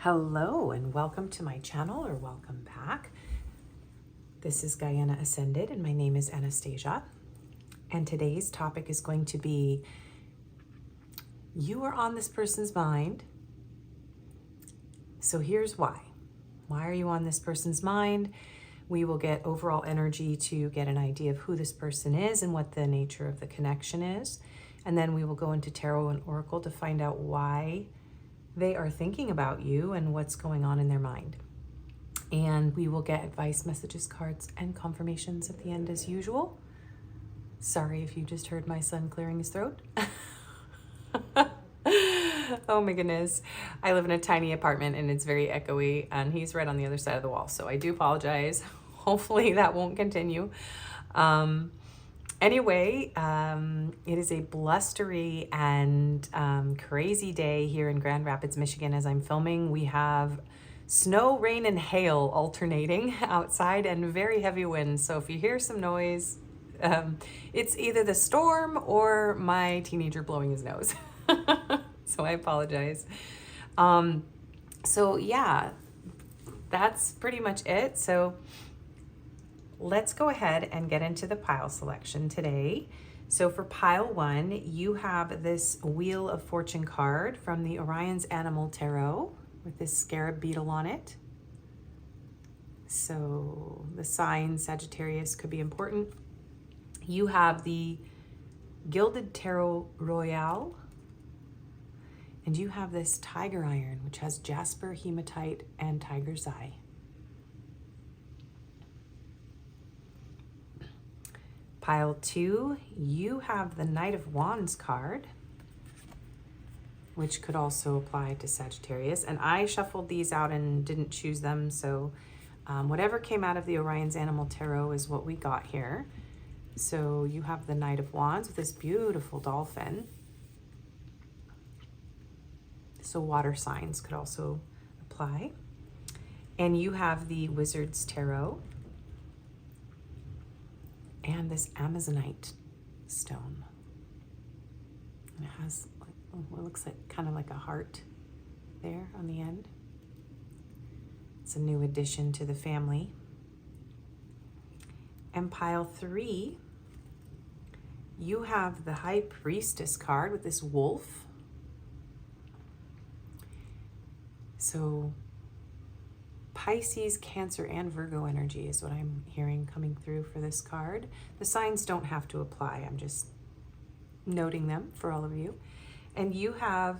Hello and welcome to my channel, or welcome back. This is Gaiana.ascended and my name is Anastasia. And today's topic is going to be, you are on this person's mind. So here's why. Why are you on this person's mind? We will get overall energy to get an idea of who this person is and what the nature of the connection is. And then we will go into tarot and oracle to find out why they are thinking about you and what's going on in their mind. And we will get advice, messages, cards, and confirmations at the end as usual. Sorry if you just heard my son clearing his throat. Oh my goodness. I live in a tiny apartment and it's very echoey, and he's right on the other side of the wall. So I do apologize. Hopefully that won't continue. Anyway, it is a blustery and crazy day here in Grand Rapids, Michigan. As I'm filming, we have snow, rain, and hail alternating outside and very heavy winds. So if you hear some noise, it's either the storm or my teenager blowing his nose. So I apologize. So yeah, that's pretty much it. So let's go ahead and get into the pile selection today. So for pile 1, you have this Wheel of Fortune card from the Orion's Animal Tarot with this scarab beetle on it. So the sign Sagittarius could be important. You have the Gilded Tarot Royale, and you have this Tiger Iron, which has Jasper, Hematite, and Tiger's Eye. Pile 2, you have the Knight of Wands card, which could also apply to Sagittarius. And I shuffled these out and didn't choose them, so whatever came out of the Orion's Animal Tarot is what we got here. So you have the Knight of Wands with this beautiful dolphin. So water signs could also apply. And you have the Wizard's Tarot and this Amazonite stone. And it has what looks like kind of like a heart there on the end. It's a new addition to the family. And pile 3, you have the High Priestess card with this wolf. So Pisces, Cancer, and Virgo energy is what I'm hearing coming through for this card. The signs don't have to apply. I'm just noting them for all of you. And you have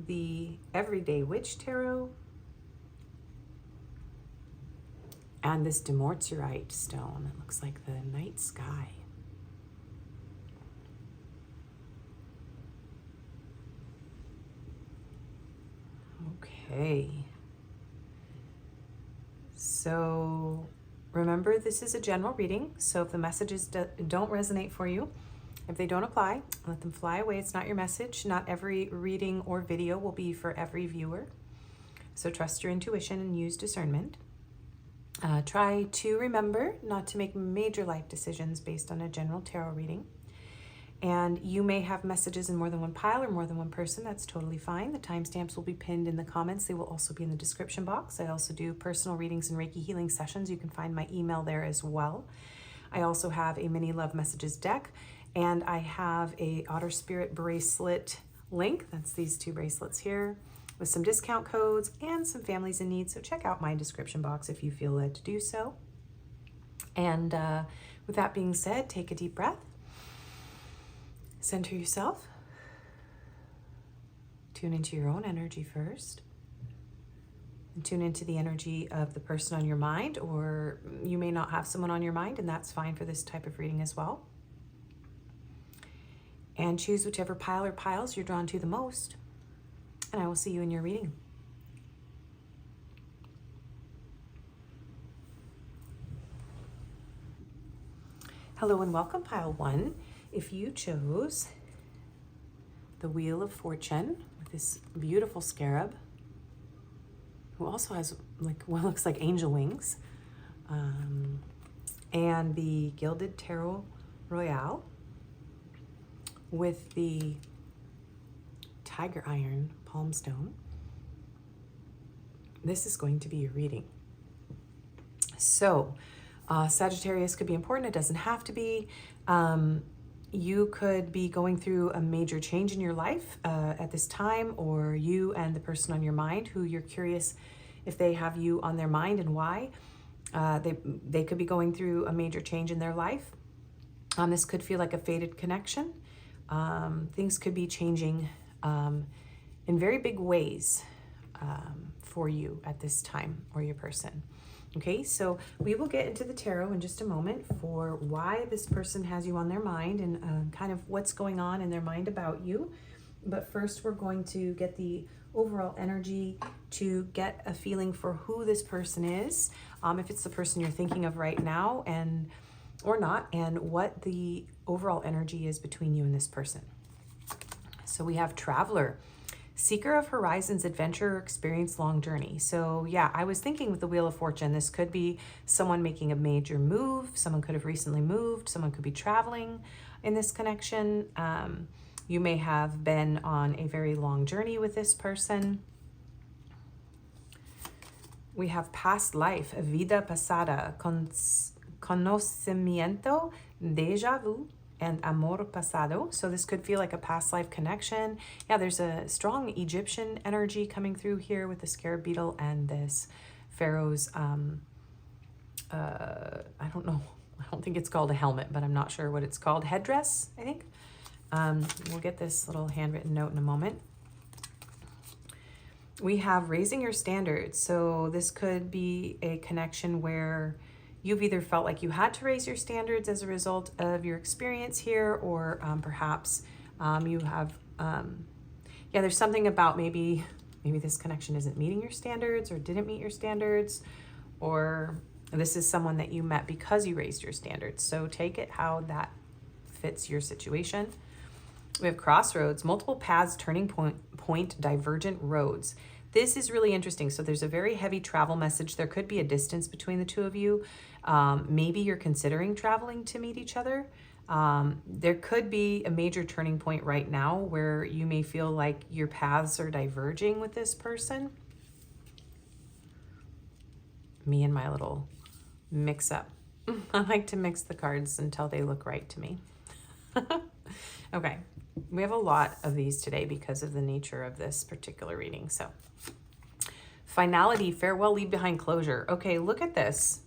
the Everyday Witch Tarot and this Dumortierite stone. It looks like the night sky. Okay. So remember, this is a general reading. So if the messages don't resonate for you, if they don't apply, let them fly away. It's not your message. Not every reading or video will be for every viewer. So trust your intuition and use discernment. Try to remember not to make major life decisions based on a general tarot reading. And you may have messages in more than one pile or more than one person. That's totally fine. The timestamps will be pinned in the comments. They will also be in the description box. I also do personal readings and Reiki healing sessions. You can find my email there as well. I also have a mini love messages deck, and I have a Otter Spirit bracelet link. That's these 2 bracelets here with some discount codes and some families in need. So check out my description box if you feel led to do so. And with that being said, take a deep breath. Center yourself. Tune into your own energy first. And tune into the energy of the person on your mind, or you may not have someone on your mind, and that's fine for this type of reading as well. And choose whichever pile or piles you're drawn to the most. And I will see you in your reading. Hello and welcome, pile 1. If you chose the Wheel of Fortune with this beautiful scarab, who also has like what looks like angel wings, and the Gilded Tarot Royale with the Tiger Iron palm stone, this is going to be your reading. So, Sagittarius could be important. It doesn't have to be. You could be going through a major change in your life at this time, or you and the person on your mind who you're curious if they have you on their mind and why. They could be going through a major change in their life. This could feel like a fated connection. Things could be changing in very big ways for you at this time, or your person. Okay, so we will get into the tarot in just a moment for why this person has you on their mind and kind of what's going on in their mind about you. But first, we're going to get the overall energy to get a feeling for who this person is, if it's the person you're thinking of right now, and or not, and what the overall energy is between you and this person. So we have Traveler. Seeker of horizons, adventure, experience, long journey. So yeah, I was thinking with the Wheel of Fortune, this could be someone making a major move. Someone could have recently moved. Someone could be traveling in this connection. You may have been on a very long journey with this person. We have past life, vida pasada, conocimiento, déjà vu, and amor pasado. So this could feel like a past life connection. Yeah, there's a strong Egyptian energy coming through here with the scarab beetle and this pharaoh's, I don't know, I don't think it's called a helmet, but I'm not sure what it's called. Headdress, I think. We'll get this little handwritten note in a moment. We have raising your standards. So this could be a connection where you've either felt like you had to raise your standards as a result of your experience here, or perhaps you have, there's something about maybe this connection isn't meeting your standards or didn't meet your standards, or this is someone that you met because you raised your standards. So take it how that fits your situation. We have crossroads, multiple paths, turning point, divergent roads. This is really interesting. So there's a very heavy travel message. There could be a distance between the two of you. Maybe you're considering traveling to meet each other. There could be a major turning point right now where you may feel like your paths are diverging with this person. Me and my little mix up. I like to mix the cards until they look right to me. Okay, we have a lot of these today because of the nature of this particular reading. So, finality, farewell, leave behind, closure. Okay, look at this.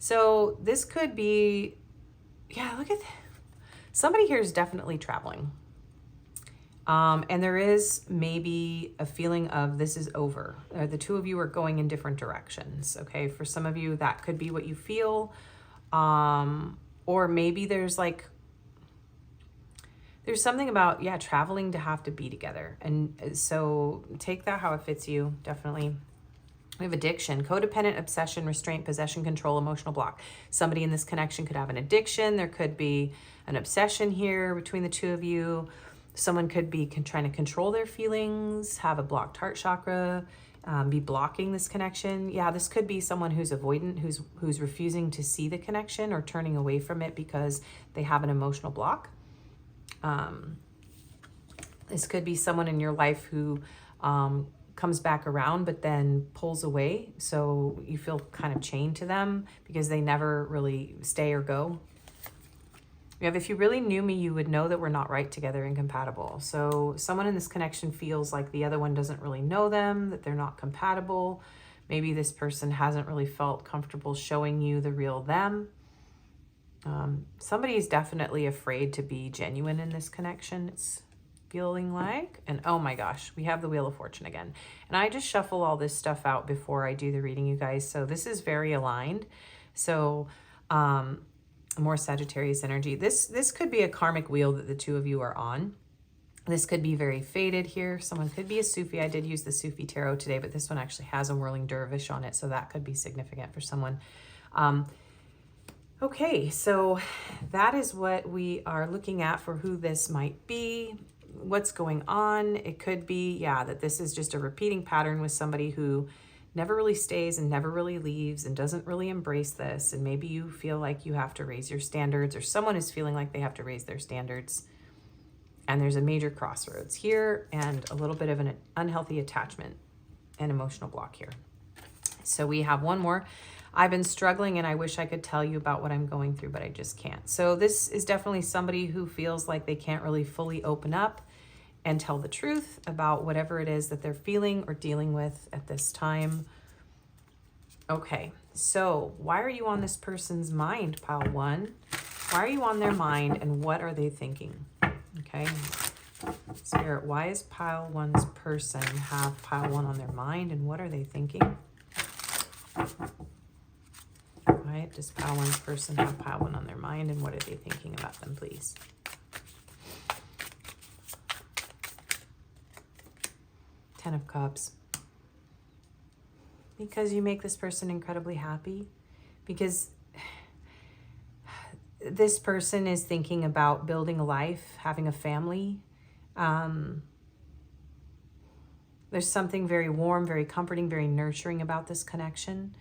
So this could be, yeah, look at that. Somebody here is definitely traveling. And there is maybe a feeling of this is over. The two of you are going in different directions. Okay, for some of you, that could be what you feel. Or maybe there's something about, traveling to have to be together. And so take that how it fits you, definitely. We have addiction, codependent, obsession, restraint, possession, control, emotional block. Somebody in this connection could have an addiction. There could be an obsession here between the two of you. Someone could be trying to control their feelings, have a blocked heart chakra, be blocking this connection. Yeah, this could be someone who's avoidant, who's refusing to see the connection or turning away from it because they have an emotional block. This could be someone in your life who comes back around but then pulls away, so you feel kind of chained to them because they never really stay or go. We have, if you really knew me, you would know that we're not right together and compatible. So someone in this connection feels like the other one doesn't really know them, that they're not compatible. Maybe this person hasn't really felt comfortable showing you the real them. Somebody is definitely afraid to be genuine in this connection, it's feeling like. And oh my gosh, we have the Wheel of Fortune again. And I just shuffle all this stuff out before I do the reading, you guys. So this is very aligned. So more Sagittarius energy. This could be a karmic wheel that the two of you are on. This could be very fated here. Someone could be a Sufi. I did use the Sufi tarot today, but this one actually has a whirling dervish on it. So that could be significant for someone. Okay, so that is what we are looking at for who this might be, what's going on. It could be, that this is just a repeating pattern with somebody who never really stays and never really leaves and doesn't really embrace this. And maybe you feel like you have to raise your standards, or someone is feeling like they have to raise their standards. And there's a major crossroads here and a little bit of an unhealthy attachment. an emotional block here. So we have one more. I've been struggling and I wish I could tell you about what I'm going through, but I just can't. So this is definitely somebody who feels like they can't really fully open up and tell the truth about whatever it is that they're feeling or dealing with at this time. Okay, so why are you on this person's mind, pile 1? Why are you on their mind and what are they thinking? Okay, Spirit, why is pile 1's person have pile 1 on their mind and what are they thinking? Why does pile 1's person have pile 1 on their mind and what are they thinking about them, please? Ten of Cups. Because you make this person incredibly happy. Because this person is thinking about building a life, having a family. There's something very warm, very comforting, very nurturing about this connection.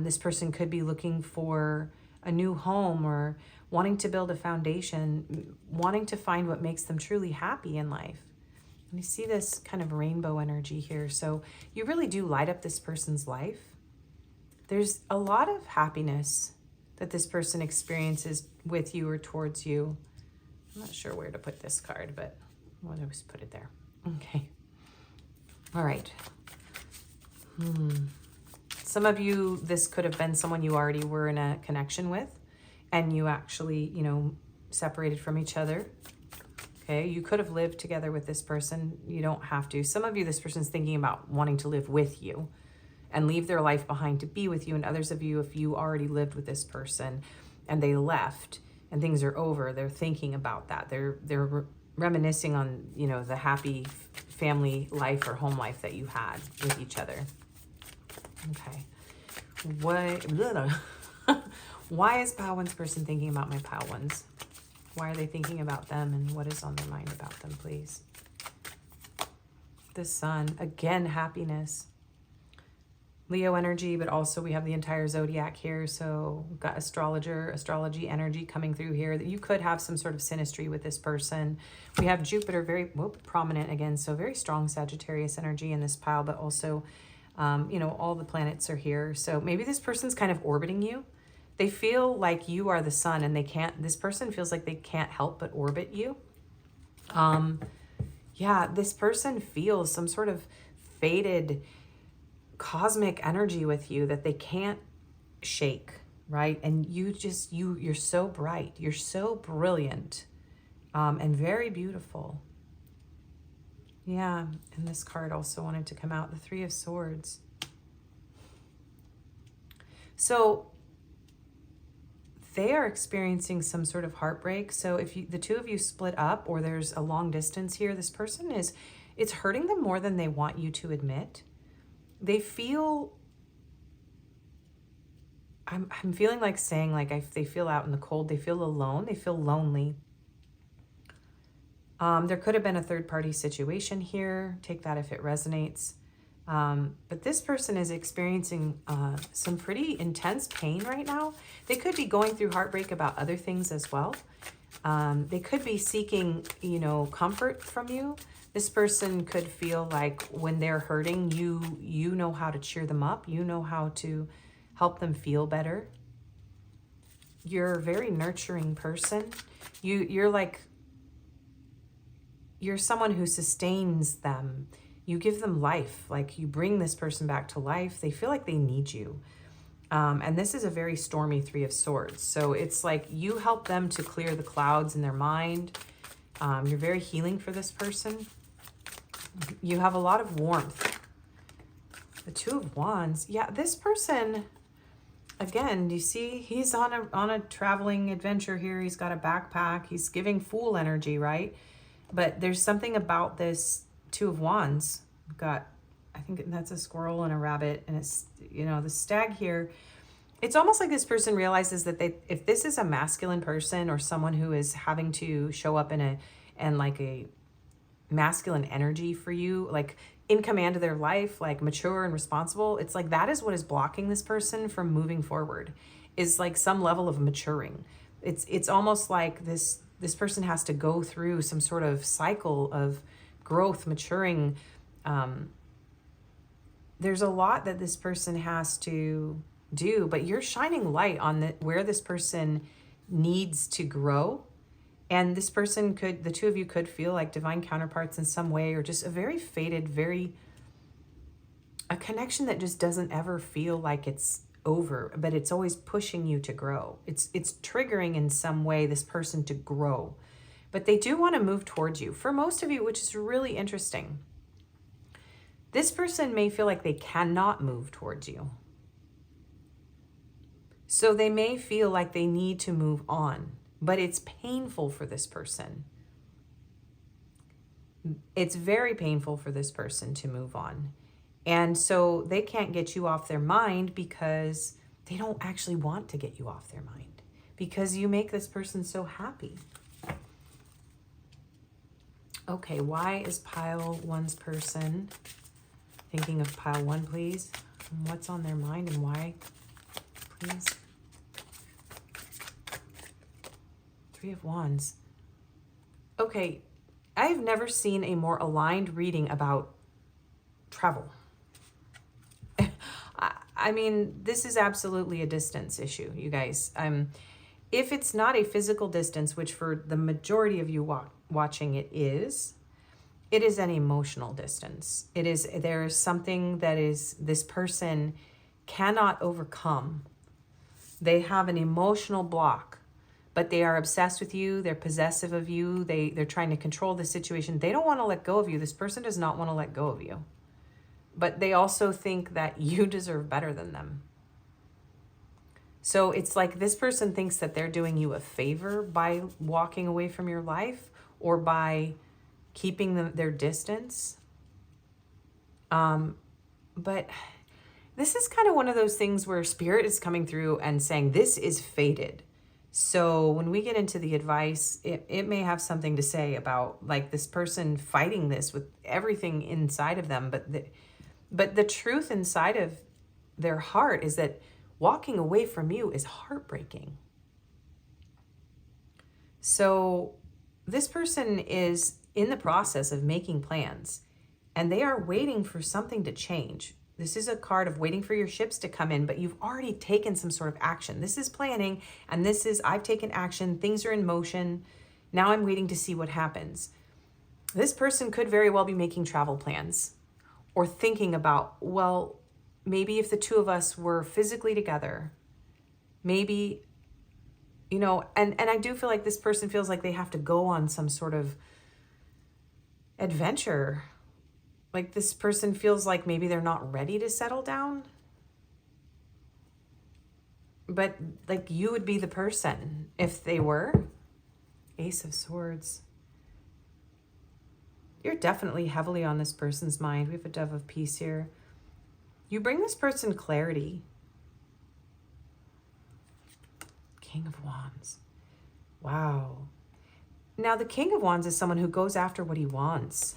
This person could be looking for a new home or wanting to build a foundation, wanting to find what makes them truly happy in life. And you see this kind of rainbow energy here. So you really do light up this person's life. There's a lot of happiness that this person experiences with you or towards you. I'm not sure where to put this card, but I'll just put it there. Okay. All right. Some of you, this could have been someone you already were in a connection with and you actually, separated from each other. Okay, you could have lived together with this person. You don't have to. Some of you, this person's thinking about wanting to live with you and leave their life behind to be with you. And others of you, if you already lived with this person and they left and things are over, they're thinking about that. They're reminiscing on, the happy family life or home life that you had with each other. Okay. Why is pile 1's person thinking about my pile 1s? Why are they thinking about them and what is on their mind about them, please? The Sun, again, happiness. Leo energy, but also we have the entire zodiac here. So we've got astrology energy coming through here. That you could have some sort of synastry with this person. We have Jupiter very prominent again. So very strong Sagittarius energy in this pile, but also, all the planets are here. So maybe this person's kind of orbiting you. They feel like you are the sun and this person feels like they can't help but orbit you. This person feels some sort of faded cosmic energy with you that they can't shake, right? And you're so bright, you're so brilliant, and very beautiful. Yeah, and this card also wanted to come out, the Three of Swords. So they are experiencing some sort of heartbreak. So if the two of you split up or there's a long distance here, this person it's hurting them more than they want you to admit. They feel, I'm feeling like saying, like, they feel out in the cold, they feel alone, they feel lonely. There could have been a third-party situation here. Take that if it resonates. But this person is experiencing some pretty intense pain right now. They could be going through heartbreak about other things as well. They could be seeking, comfort from you. This person could feel like when they're hurting, you know how to cheer them up. You know how to help them feel better. You're a very nurturing person. You're someone who sustains them. You give them life, like you bring this person back to life. They feel like they need you. And this is a very stormy Three of Swords. So it's like you help them to clear the clouds in their mind. You're very healing for this person. You have a lot of warmth. The Two of Wands. Yeah, this person, again, do you see? He's on a traveling adventure here. He's got a backpack. He's giving Fool energy, right? But there's something about this Two of Wands. We've got, I think that's a squirrel and a rabbit, and it's, the stag here. It's almost like this person realizes that if this is a masculine person or someone who is having to show up in a masculine energy for you, like in command of their life, like mature and responsible, it's like that is what is blocking this person from moving forward, is like some level of maturing. It's almost like this person has to go through some sort of cycle of growth, maturing, there's a lot that this person has to do, but you're shining light on where this person needs to grow. And this person could, the two of you could feel like divine counterparts in some way, or just a very fated, a connection that just doesn't ever feel like it's over, but it's always pushing you to grow. It's triggering in some way this person to grow, but they do want to move towards you. For most of you, which is really interesting, this person may feel like they cannot move towards you. So they may feel like they need to move on, but it's painful for this person. It's very painful for this person to move on. And so they can't get you off their mind because they don't actually want to get you off their mind, because you make this person so happy. Okay, why is pile one's person thinking of pile one, please? What's on their mind and why, please? Three of Wands. Okay, I've never seen a more aligned reading about travel. I mean, this is absolutely a distance issue, you guys. If it's not a physical distance, which for the majority of you watching it is an emotional distance. There is something that this person cannot overcome. They have an emotional block, but they are obsessed with you. They're possessive of you. They're trying to control the situation. They don't want to let go of you. This person does not want to let go of you. But they also think that you deserve better than them. So it's like this person thinks that they're doing you a favor by walking away from your life, or by keeping their distance. But this is kind of one of those things where spirit is coming through and saying this is fated. So when we get into the advice, it may have something to say about like this person fighting this with everything inside of them. But the truth inside of their heart is that walking away from you is heartbreaking. So this person is in the process of making plans, and they are waiting for something to change. This is a card of waiting for your ships to come in, but you've already taken some sort of action. This is planning, and this is I've taken action. Things are in motion. Now I'm waiting to see what happens. This person could very well be making travel plans, or thinking about, well, maybe if the two of us were physically together, maybe, and I do feel like this person feels like they have to go on some sort of adventure. Like this person feels like maybe they're not ready to settle down. But like you would be the person if they were. Ace of Swords. You're definitely heavily on this person's mind. We have a Dove of Peace here. You bring this person clarity. King of Wands. Wow. Now the King of Wands is someone who goes after what he wants.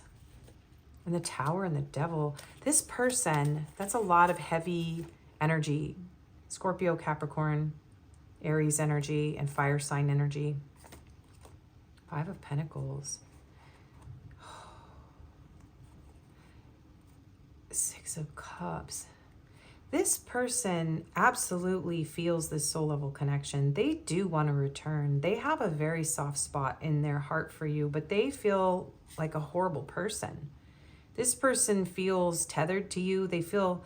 And the Tower and the Devil. This person, that's a lot of heavy energy. Scorpio, Capricorn, Aries energy, and fire sign energy. Five of Pentacles. Six of Cups. This person absolutely feels this soul level connection. They do want to return. They have a very soft spot in their heart for you, but they feel like a horrible person. This person feels tethered to you. They feel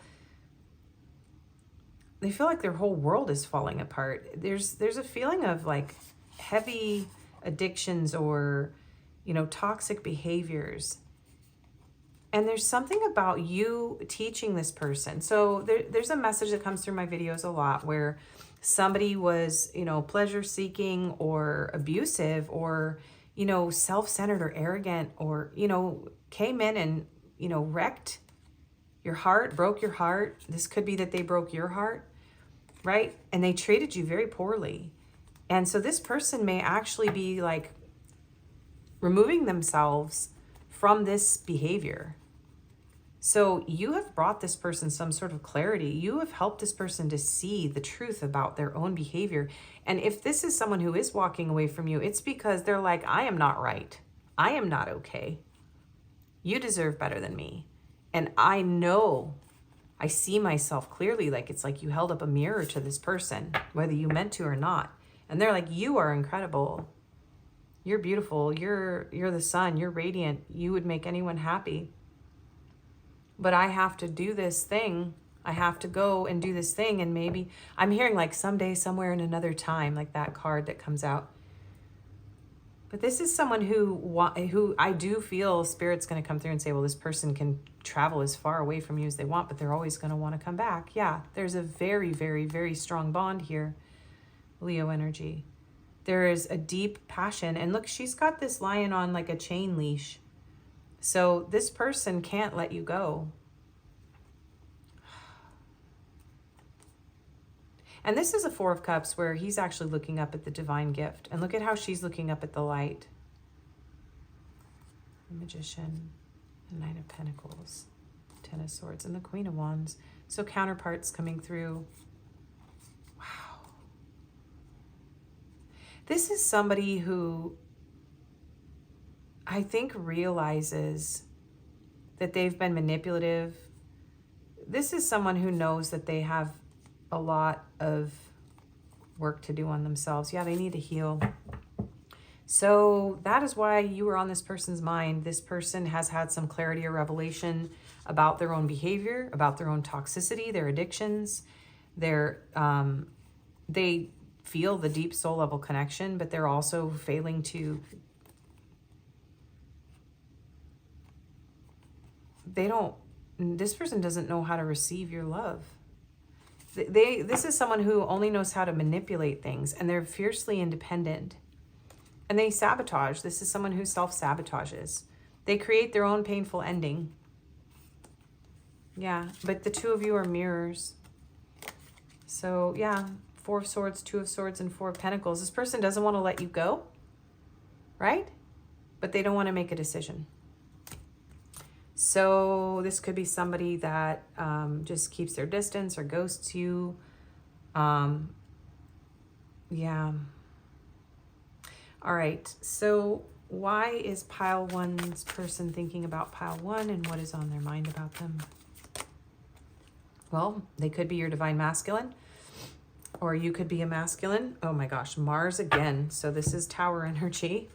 like their whole world is falling apart. There's a feeling of like heavy addictions or, toxic behaviors. And there's something about you teaching this person. So there's a message that comes through my videos a lot where somebody was, pleasure seeking or abusive or, self-centered or arrogant or, came in and, wrecked your heart, broke your heart. This could be that they broke your heart, right? And they treated you very poorly. And so this person may actually be like removing themselves from this behavior. So you have brought this person some sort of clarity. You have helped this person to see the truth about their own behavior. And if this is someone who is walking away from you, it's because they're like, I am not right. I am not okay. You deserve better than me. And I know I see myself clearly. Like, it's like you held up a mirror to this person, whether you meant to or not. And they're like, you are incredible. You're beautiful. You're the sun. You're radiant. You would make anyone happy. But I have to do this thing. I have to go and do this thing. And maybe I'm hearing like someday, somewhere, in another time, like that card that comes out. But this is someone who I do feel Spirit's going to come through and say, well, this person can travel as far away from you as they want, but they're always going to want to come back. Yeah, there's a very, very, very strong bond here, Leo energy. There is a deep passion. And look, she's got this lion on like a chain leash. So this person can't let you go. And this is a Four of Cups where he's actually looking up at the divine gift. And look at how she's looking up at the light. The Magician, the Knight of Pentacles, Ten of Swords, and the Queen of Wands. So counterparts coming through. Wow. This is somebody who I think realizes that they've been manipulative. This is someone who knows that they have a lot of work to do on themselves. Yeah, they need to heal. So that is why you were on this person's mind. This person has had some clarity or revelation about their own behavior, about their own toxicity, their addictions. They feel the deep soul level connection, but they're also failing to, this person doesn't know how to receive your love. This is someone who only knows how to manipulate things, and they're fiercely independent. And they sabotage. This is someone who self-sabotages. They create their own painful ending. Yeah, but the two of you are mirrors. So yeah, Four of Swords, Two of Swords, and Four of Pentacles. This person doesn't want to let you go, right? But they don't want to make a decision. So this could be somebody that just keeps their distance or ghosts you. Yeah. All right. So why is pile one's person thinking about pile one, and what is on their mind about them? Well, they could be your divine masculine, or you could be a masculine. Oh my gosh, Mars again. So this is Tower energy.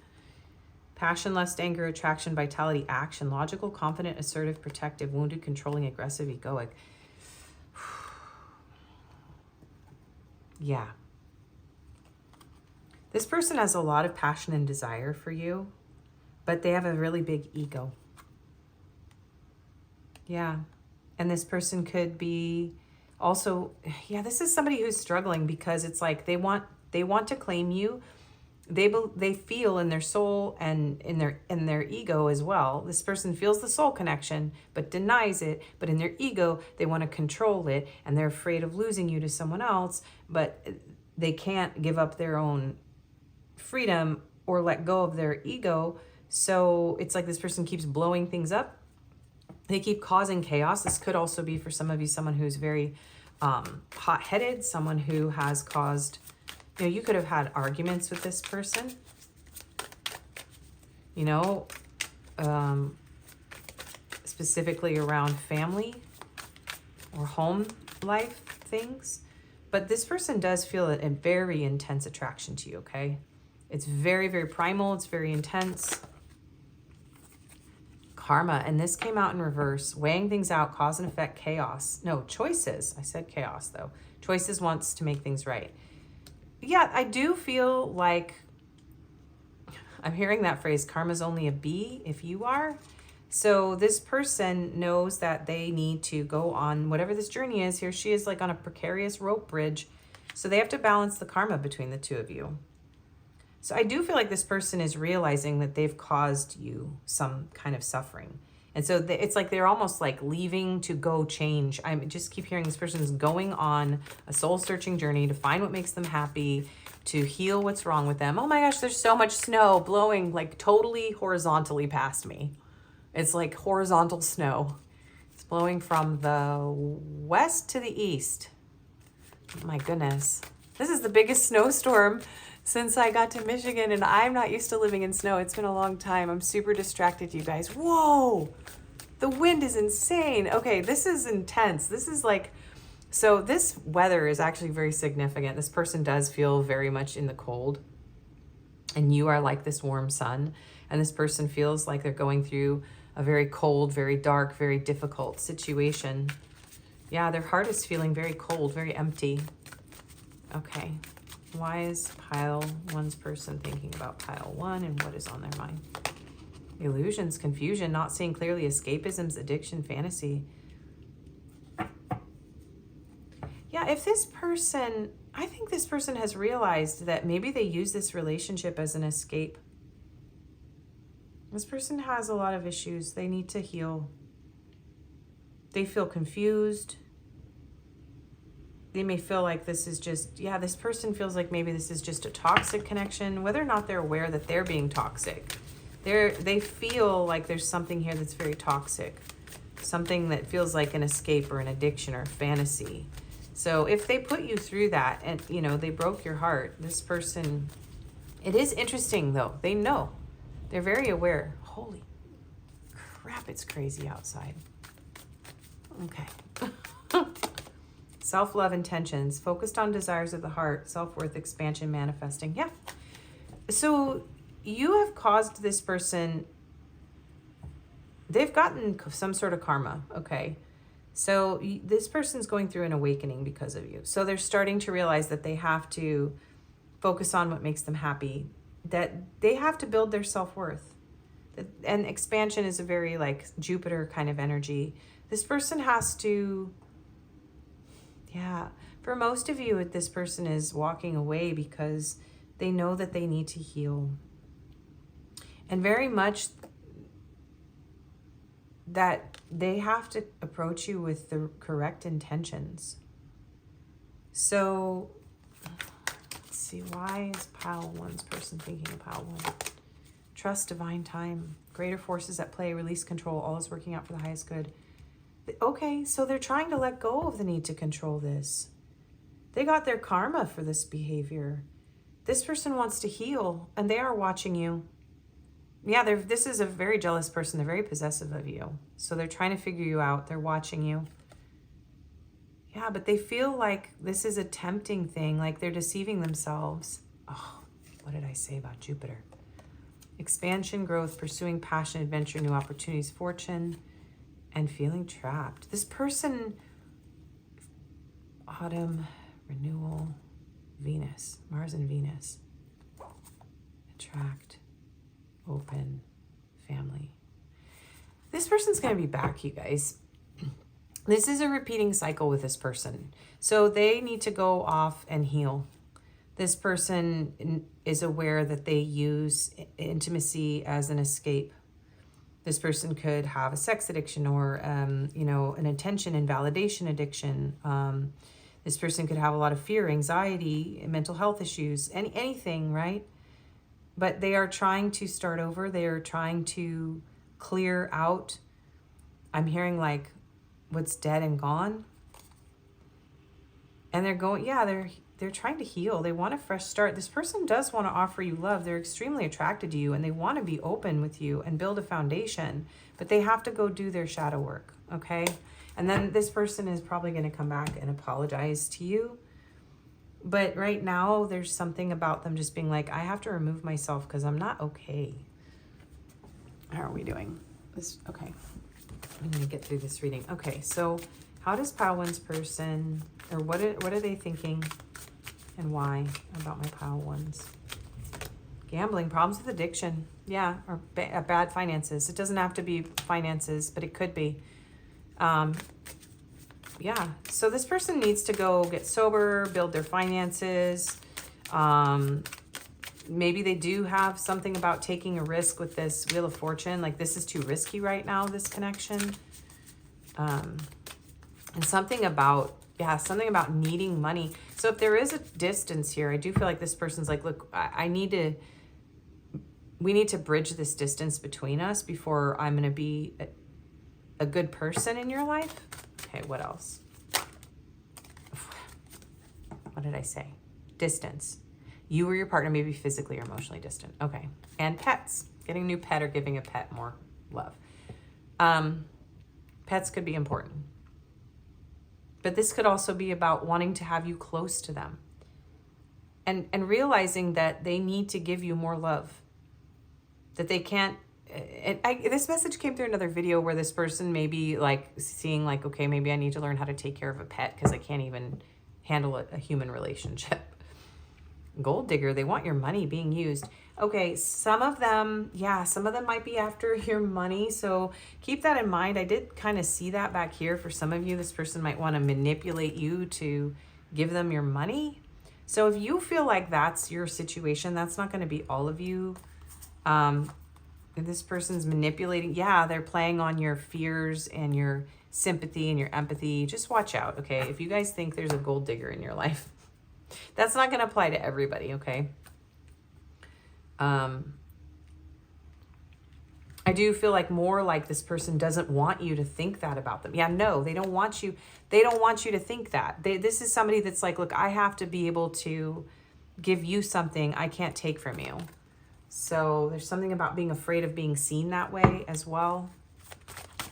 Passion, lust, anger, attraction, vitality, action, logical, confident, assertive, protective, wounded, controlling, aggressive, egoic. Yeah. This person has a lot of passion and desire for you, but they have a really big ego. Yeah. And this person could be also, yeah, this is somebody who's struggling because it's like they want to claim you. They feel in their soul and in their ego as well. This person feels the soul connection, but denies it. But in their ego, they want to control it, and they're afraid of losing you to someone else, but they can't give up their own freedom or let go of their ego. So it's like this person keeps blowing things up. They keep causing chaos. This could also be for some of you, someone who's very hot-headed, someone who has caused, you know, you could have had arguments with this person, you know, specifically around family or home life things. But this person does feel a very intense attraction to you, okay? It's very, very primal. It's very intense. Karma, and this came out in reverse. Weighing things out, cause and effect, chaos. No, choices. I said chaos, though. Choices wants to make things right. Yeah, I do feel like I'm hearing that phrase, karma's only a B if you are. So this person knows that they need to go on whatever this journey is. Here she is like on a precarious rope bridge. So they have to balance the karma between the two of you. So I do feel like this person is realizing that they've caused you some kind of suffering. And so it's like they're almost like leaving to go change. I just keep hearing this person is going on a soul-searching journey to find what makes them happy, to heal what's wrong with them. Oh my gosh, there's so much snow blowing like totally horizontally past me. It's like horizontal snow. It's blowing from the west to the east. Oh my goodness. This is the biggest snowstorm since I got to Michigan, and I'm not used to living in snow. It's been a long time. I'm super distracted, you guys. Whoa! The wind is insane. Okay, this is intense. This is like, so this weather is actually very significant. This person does feel very much in the cold, and you are like this warm sun, and this person feels like they're going through a very cold, very dark, very difficult situation. Yeah, their heart is feeling very cold, very empty. Okay, why is pile one's person thinking about pile one, and what is on their mind? Illusions, confusion, not seeing clearly, escapisms, addiction, fantasy. Yeah, if this person, I think this person has realized that maybe they use this relationship as an escape. This person has a lot of issues. They need to heal. They feel confused. They may feel like this is just, yeah, this person feels like maybe this is just a toxic connection, whether or not they're aware that they're being toxic. They feel like there's something here that's very toxic, something that feels like an escape or an addiction or a fantasy. So if they put you through that and, you know, they broke your heart, this person, it is interesting though. They know. They're very aware. Holy crap, it's crazy outside. Okay. Self-love intentions, focused on desires of the heart, self-worth, expansion, manifesting. Yeah. So you have caused this person, they've gotten some sort of karma, okay? So this person's going through an awakening because of you. So they're starting to realize that they have to focus on what makes them happy, that they have to build their self-worth. And expansion is a very like Jupiter kind of energy. This person has to, yeah, for most of you, this person is walking away because they know that they need to heal. And very much that they have to approach you with the correct intentions. So let's see, why is pile one's person thinking of pile one? Trust divine time, greater forces at play, release control, all is working out for the highest good. Okay, so they're trying to let go of the need to control this. They got their karma for this behavior. This person wants to heal, and they are watching you. Yeah, this is a very jealous person. They're very possessive of you. So they're trying to figure you out. They're watching you. Yeah, but they feel like this is a tempting thing, like they're deceiving themselves. Oh, what did I say about Jupiter? Expansion, growth, pursuing passion, adventure, new opportunities, fortune, and feeling trapped. This person, autumn, renewal, Venus, Mars and Venus, attract, open, family. This person's going to be back, you guys. This is a repeating cycle with this person. So they need to go off and heal. This person is aware that they use intimacy as an escape. This person could have a sex addiction or, you know, an attention and validation addiction. This person could have a lot of fear, anxiety, mental health issues, anything, right? But they are trying to start over. They are trying to clear out. I'm hearing like what's dead and gone. And they're going, yeah, they're trying to heal. They want a fresh start. This person does want to offer you love. They're extremely attracted to you and they want to be open with you and build a foundation, but they have to go do their shadow work, okay? And then this person is probably going to come back and apologize to you. But right now, there's something about them just being like, I have to remove myself because I'm not okay. How are we doing? Okay. I'm going to get through this reading. Okay, so how does pile one's person, or what are they thinking and why about my pile ones? Gambling, problems with addiction. Yeah, or bad finances. It doesn't have to be finances, but it could be. Yeah, so this person needs to go get sober, build their finances. Maybe they do have something about taking a risk with this Wheel of Fortune. Like this is too risky right now, this connection. And something about, yeah, something about needing money. So if there is a distance here, I do feel like this person's like, look, we need to bridge this distance between us before I'm going to be a good person in your life. Okay, what else? What did I say? Distance. You or your partner may be physically or emotionally distant. Okay. And pets. Getting a new pet or giving a pet more love. Pets could be important. But this could also be about wanting to have you close to them. And realizing that they need to give you more love. That they can't. This message came through another video where this person may be like seeing like, okay, maybe I need to learn how to take care of a pet because I can't even handle a human relationship. Gold digger, they want your money being used. Okay, some of them might be after your money. So keep that in mind. I did kind of see that back here for some of you. This person might want to manipulate you to give them your money. So if you feel like that's your situation, that's not going to be all of you. If this person's manipulating, they're playing on your fears and your sympathy and your empathy. Just watch out, okay? If you guys think there's a gold digger in your life, that's not going to apply to everybody, okay? I do feel like more like this person doesn't want you to think that about them. Yeah, no, they don't want you. They don't want you to think that. This is somebody that's like, look, I have to be able to give you something I can't take from you. So there's something about being afraid of being seen that way as well.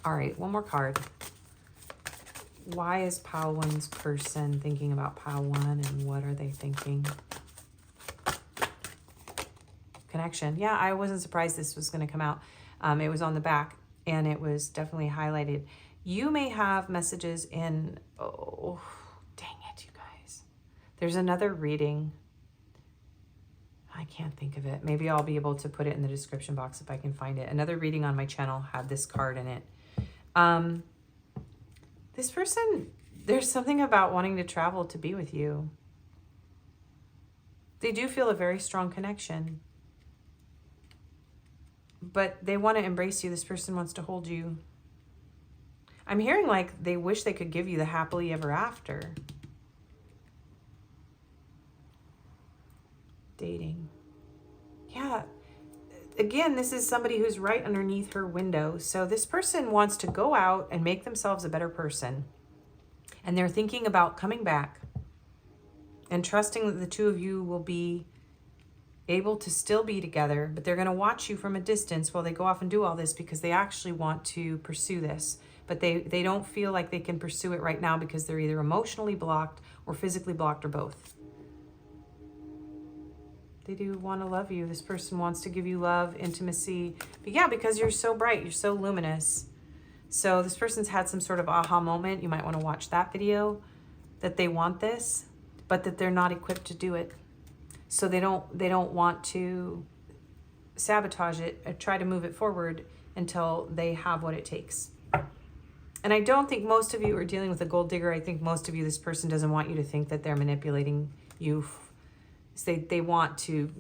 All right, one more card. Why is Pile 1's person thinking about Pile 1 and what are they thinking? Connection. Yeah, I wasn't surprised this was going to come out. It was on the back and it was definitely highlighted. You may have messages in, oh, dang it, you guys. There's another reading. I can't think of it. Maybe I'll be able to put it in the description box if I can find it. Another reading on my channel had this card in it. This person, there's something about wanting to travel to be with you. They do feel a very strong connection. But they want to embrace you. This person wants to hold you. I'm hearing like they wish they could give you the happily ever after. Dating. Yeah. Again, this is somebody who's right underneath her window. So this person wants to go out and make themselves a better person. And they're thinking about coming back and trusting that the two of you will be able to still be together, but they're going to watch you from a distance while they go off and do all this because they actually want to pursue this. But they don't feel like they can pursue it right now because they're either emotionally blocked or physically blocked or both. They do want to love you. This person wants to give you love, intimacy. But yeah, because you're so bright, you're so luminous. So this person's had some sort of aha moment. You might want to watch that video, that they want this, but that they're not equipped to do it. So they don't want to sabotage it or try to move it forward until they have what it takes. And I don't think most of you are dealing with a gold digger. I think most of you, this person doesn't want you to think that they're manipulating you. They want to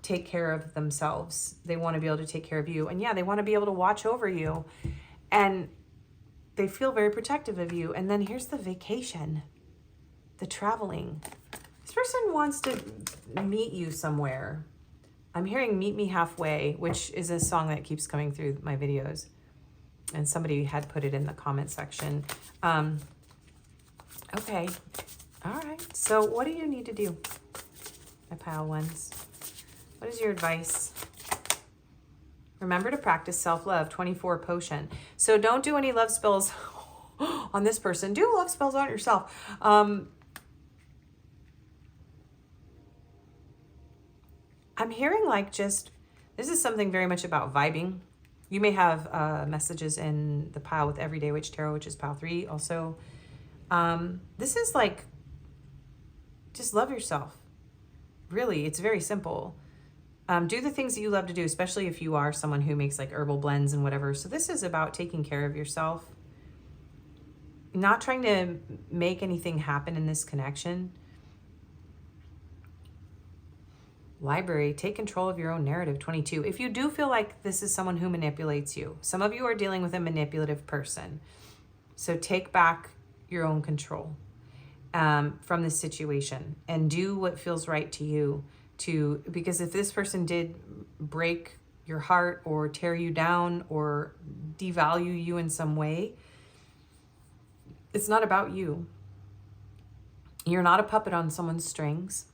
take care of themselves. They want to be able to take care of you. And yeah, they want to be able to watch over you. And they feel very protective of you. And then here's the vacation, the traveling. This person wants to meet you somewhere. I'm hearing Meet Me Halfway, which is a song that keeps coming through my videos. And somebody had put it in the comment section. Okay. All right. So what do you need to do, my Pile 1s? What is your advice? Remember to practice self-love, 24 potion. So don't do any love spells on this person. Do love spells on yourself. I'm hearing like just, this is something very much about vibing. You may have messages in the pile with Everyday Witch Tarot, which is Pile 3 also. This is like, just love yourself. Really, it's very simple. Do the things that you love to do, especially if you are someone who makes like herbal blends and whatever. So this is about taking care of yourself. Not trying to make anything happen in this connection. Library, take control of your own narrative, 22. If you do feel like this is someone who manipulates you, some of you are dealing with a manipulative person. So take back your own control from this situation and do what feels right to you. Because if this person did break your heart or tear you down or devalue you in some way, it's not about you. You're not a puppet on someone's strings.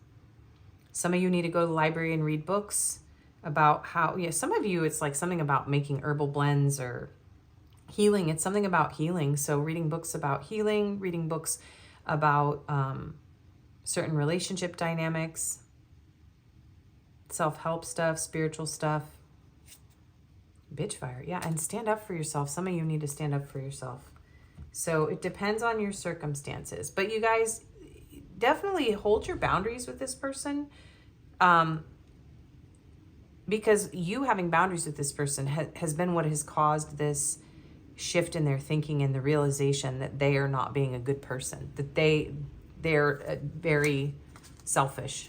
Some of you need to go to the library and read books about how, some of you, it's like something about making herbal blends or healing. It's something about healing. So reading books about healing, reading books about certain relationship dynamics, self-help stuff, spiritual stuff. Bitch fire. Yeah, and stand up for yourself. Some of you need to stand up for yourself. So it depends on your circumstances. But you guys definitely hold your boundaries with this person. Because you having boundaries with this person has been what has caused this shift in their thinking and the realization that they are not being a good person, that they're a very selfish,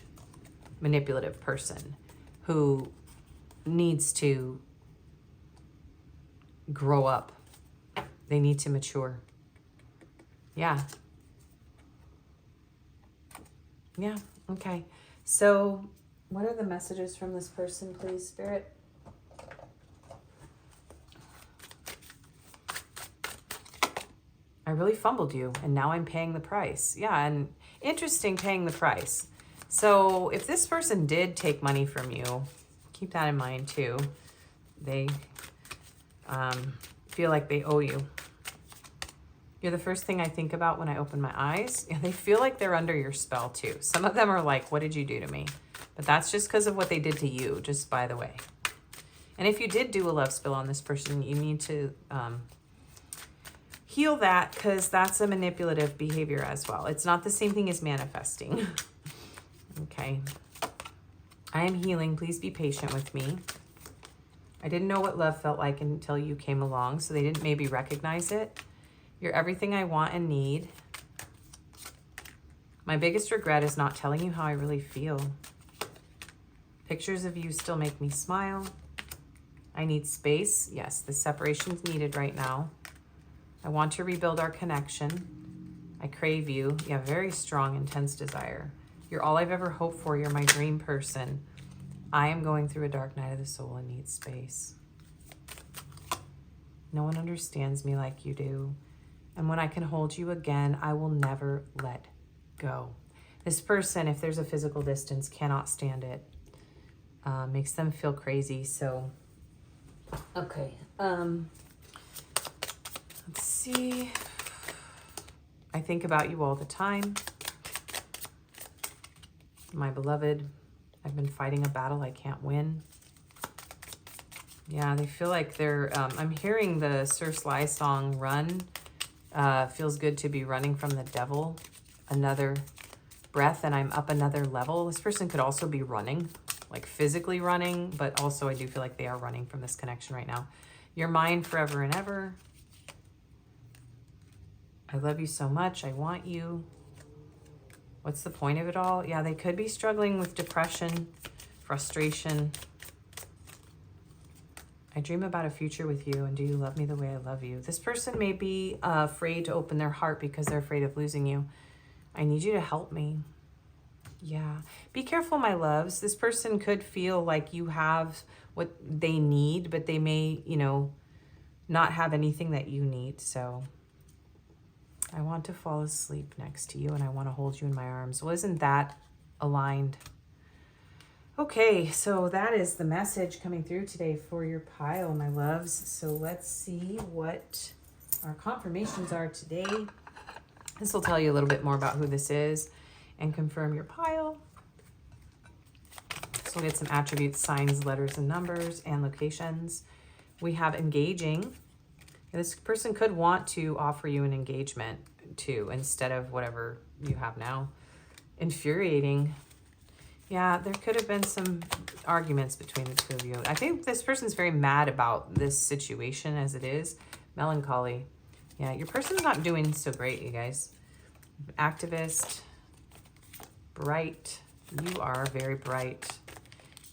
manipulative person who needs to grow up. They need to mature. Yeah. Yeah. Okay. So what are the messages from this person, please, Spirit? I really fumbled you, and now I'm paying the price. Yeah, and interesting, paying the price. So if this person did take money from you, keep that in mind too. They feel like they owe you. You're the first thing I think about when I open my eyes. And they feel like they're under your spell too. Some of them are like, what did you do to me? But that's just because of what they did to you, just by the way. And if you did do a love spill on this person, you need to heal that, because that's a manipulative behavior as well. It's not the same thing as manifesting. Okay. I am healing. Please be patient with me. I didn't know what love felt like until you came along, so they didn't maybe recognize it. You're everything I want and need. My biggest regret is not telling you how I really feel. Pictures of you still make me smile. I need space. Yes, the separation's needed right now. I want to rebuild our connection. I crave you. You have very strong, intense desire. You're all I've ever hoped for. You're my dream person. I am going through a dark night of the soul and need space. No one understands me like you do. And when I can hold you again, I will never let go. This person, if there's a physical distance, cannot stand it. Makes them feel crazy. So, okay. Let's see. I think about you all the time. My beloved, I've been fighting a battle I can't win. Yeah, they feel like they're, I'm hearing the Sir Sly song, Run. Feels good to be running from the devil. Another breath and I'm up another level. This person could also be running, like physically running, but also I do feel like they are running from this connection right now. You're mine forever and ever. I love you so much. I want you. What's the point of it all? Yeah, they could be struggling with depression, frustration. I dream about a future with you, and do you love me the way I love you? This person may be afraid to open their heart because they're afraid of losing you. I need you to help me. Yeah. Be careful, my loves. This person could feel like you have what they need, but they may, you know, not have anything that you need. So I want to fall asleep next to you, and I want to hold you in my arms. Well, isn't that aligned? Okay, so that is the message coming through today for your pile, my loves. So let's see what our confirmations are today. This will tell you a little bit more about who this is and confirm your pile. So we'll get some attributes, signs, letters, and numbers, and locations. We have engaging. This person could want to offer you an engagement too, instead of whatever you have now. Infuriating. Yeah, there could have been some arguments between the two of you. I think this person's very mad about this situation as it is. Melancholy. Yeah, your person's not doing so great, you guys. Activist. Bright. You are very bright.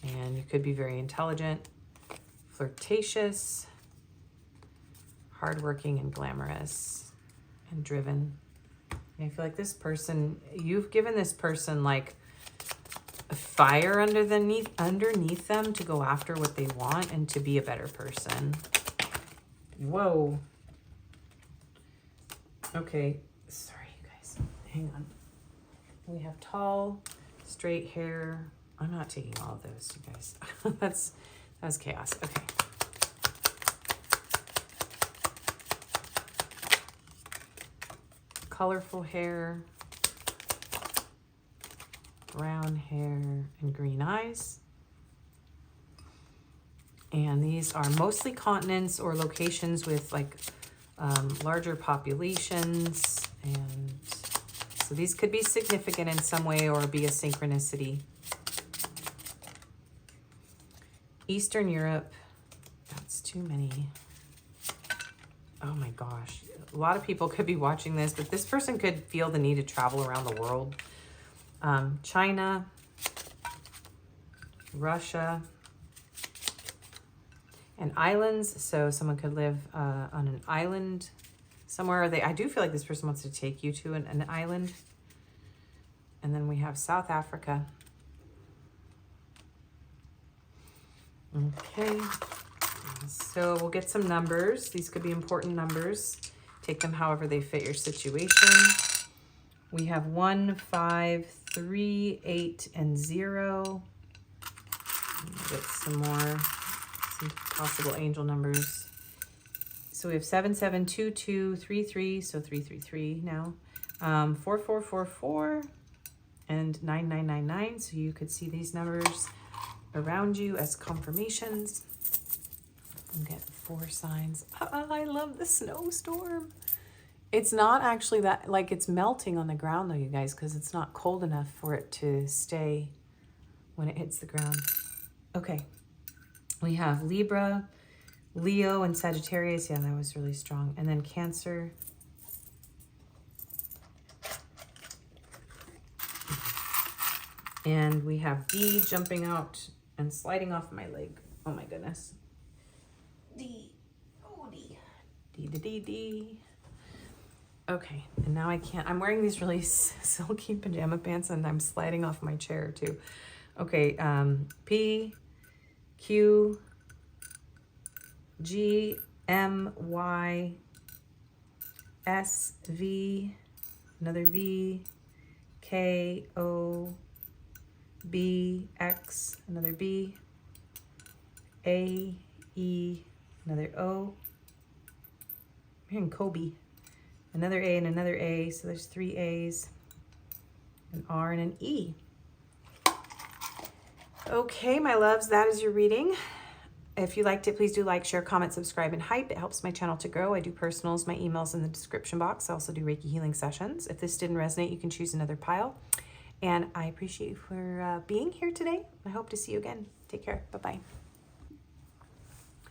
And you could be very intelligent. Flirtatious. Hardworking and glamorous. And driven. And I feel like this person, you've given this person like a fire underneath them to go after what they want and to be a better person. Whoa. Okay. Sorry, you guys. Hang on. We have tall, straight hair. I'm not taking all of those, you guys. that was chaos. Okay. colorful hair, brown hair, and green eyes. And these are mostly continents or locations with like larger populations. And so these could be significant in some way or be a synchronicity. Eastern Europe, that's too many. Oh my gosh. A lot of people could be watching this, but this person could feel the need to travel around the world. China, Russia, and islands. So someone could live on an island somewhere. I do feel like this person wants to take you to an island. And then we have South Africa. Okay, so we'll get some numbers. These could be important numbers. Take them however they fit your situation. We have 1, 5, 3, 8, and 0. Get some more, some possible angel numbers. So we have 7, 7, 2, 2, 3, 3. So 3, 3, 3 now. 4, 4, 4, 4, and 9, 9, 9, 9. So you could see these numbers around you as confirmations. And get 4 signs. I love the snowstorm. It's not actually that, like, it's melting on the ground though, you guys, because it's not cold enough for it to stay when it hits the ground. Okay, we have Libra, Leo, and Sagittarius. Yeah, that was really strong. And then Cancer. And we have D jumping out and sliding off my leg. Oh my goodness. D. Oh, D. D, D, D, D. Okay, and now I can't. I'm wearing these really silky pajama pants and I'm sliding off my chair too. Okay, P, Q, G, M, Y, S, V, another V, K, O, B, X, another B, A, E, another O. I'm hearing Kobe. Another A and another A, so there's 3 A's, an R and an E. Okay, my loves, that is your reading. If you liked it, please do like, share, comment, subscribe, and hype. It helps my channel to grow. I do personals, my email's in the description box. I also do Reiki healing sessions. If this didn't resonate, you can choose another pile. And I appreciate you for being here today. I hope to see you again. Take care. Bye-bye.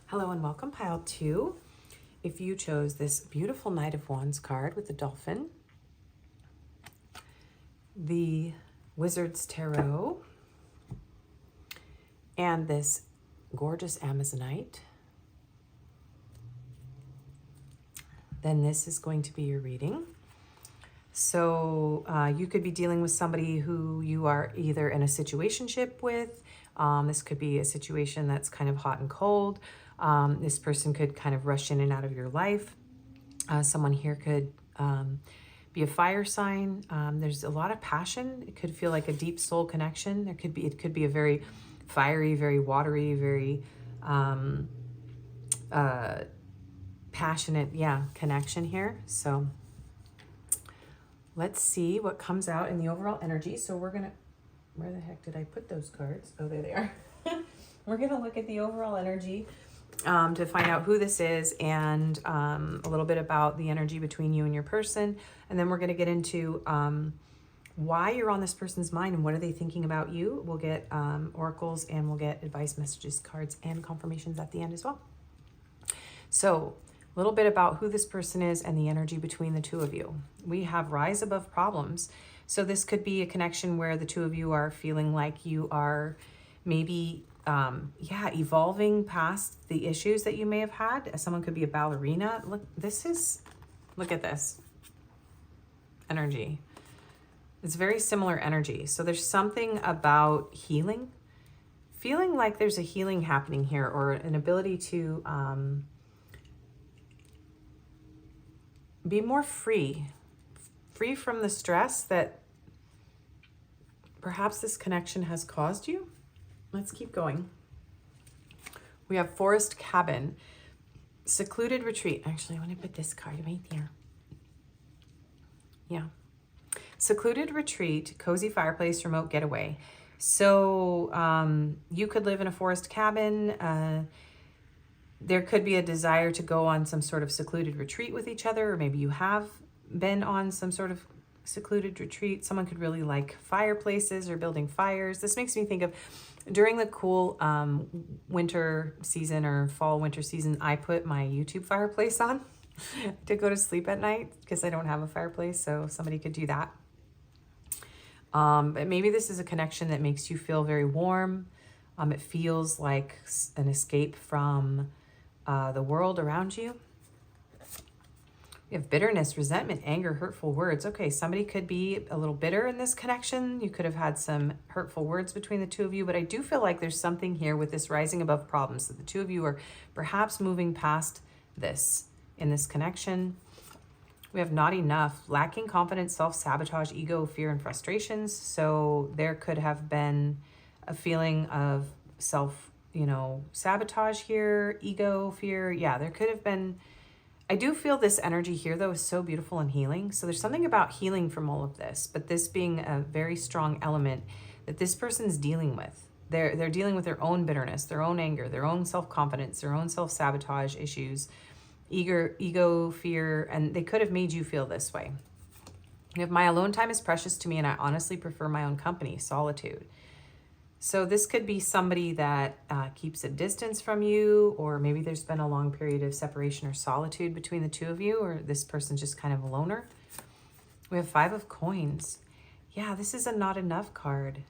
Hello and welcome, pile 2. If you chose this beautiful Knight of Wands card with the dolphin, the Wizard's Tarot, and this gorgeous Amazonite, then this is going to be your reading. So you could be dealing with somebody who you are either in a situationship with. This could be a situation that's kind of hot and cold. This person could kind of rush in and out of your life. Someone here could be a fire sign. There's a lot of passion. It could feel like a deep soul connection. It could be a very fiery, very watery, very passionate, connection here. So let's see what comes out in the overall energy. So we're gonna, where the heck did I put those cards? Oh, there they are. We're gonna look at the overall energy to find out who this is and a little bit about the energy between you and your person. And then we're gonna get into why you're on this person's mind and what are they thinking about you. We'll get oracles and we'll get advice messages, cards, and confirmations at the end as well. So a little bit about who this person is and the energy between the two of you. We have rise above problems. So this could be a connection where the two of you are feeling like you are maybe, evolving past the issues that you may have had. Someone could be a ballerina. Look at this energy. It's very similar energy. So there's something about healing, feeling like there's a healing happening here or an ability to be more free from the stress that perhaps this connection has caused you. Let's keep going. We have forest cabin, secluded retreat. Actually, I want to put this card right there. Yeah. Secluded retreat, cozy fireplace, remote getaway. So you could live in a forest cabin. There could be a desire to go on some sort of secluded retreat with each other, or maybe you have been on some sort of secluded retreat. Someone could really like fireplaces or building fires. This makes me think of during the cool winter season or fall winter season, I put my YouTube fireplace on to go to sleep at night because I don't have a fireplace, so somebody could do that. But maybe this is a connection that makes you feel very warm. It feels like an escape from the world around you. You have bitterness, resentment, anger, hurtful words. Okay, somebody could be a little bitter in this connection. You could have had some hurtful words between the two of you, but I do feel like there's something here with this rising above problems, that the two of you are perhaps moving past this in this connection. We have not enough, lacking confidence, self-sabotage, ego, fear, and frustrations. So there could have been a feeling of sabotage here, ego, fear. Yeah, there could have been. I do feel this energy here, though, is so beautiful and healing. So there's something about healing from all of this, but this being a very strong element that this person's dealing with. They're dealing with their own bitterness, their own anger, their own self-confidence, their own self-sabotage issues, ego, fear, and they could have made you feel this way. If my alone time is precious to me and I honestly prefer my own company, solitude. So this could be somebody that keeps a distance from you, or maybe there's been a long period of separation or solitude between the two of you, or this person's just kind of a loner. We have 5 of coins. Yeah, this is a not enough card.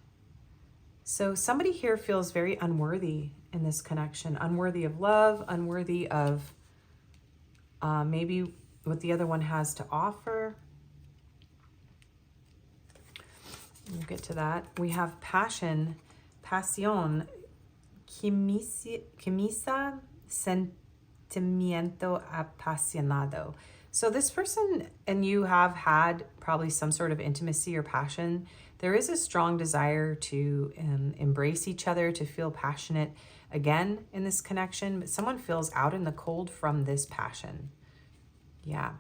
So somebody here feels very unworthy in this connection, unworthy of love, unworthy of maybe what the other one has to offer. We'll get to that. We have passion, pasión, quizá sentimiento apasionado. So this person and you have had probably some sort of intimacy or passion. There is a strong desire to embrace each other, to feel passionate again in this connection, but someone feels out in the cold from this passion. Yeah,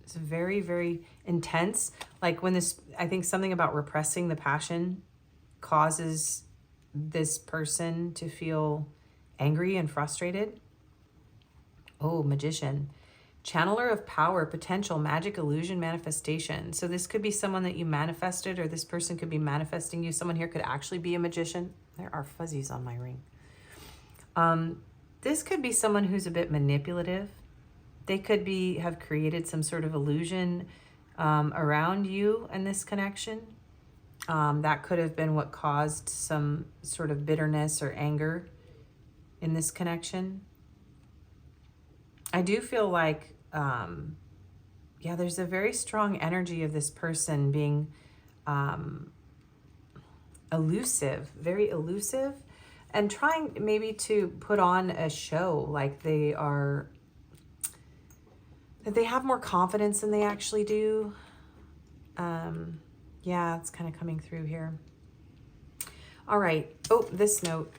it's very, very intense. Like when this, I think something about repressing the passion causes this person to feel angry and frustrated. Oh, magician. Channeler of power, potential, magic, illusion, manifestation. So this could be someone that you manifested, or this person could be manifesting you. Someone here could actually be a magician. There are fuzzies on my ring. This could be someone who's a bit manipulative. They could have created some sort of illusion around you and this connection. That could have been what caused some sort of bitterness or anger in this connection. I do feel like, there's a very strong energy of this person being elusive, very elusive, and trying maybe to put on a show like that they have more confidence than they actually do. It's kind of coming through here. All right. Oh, this note.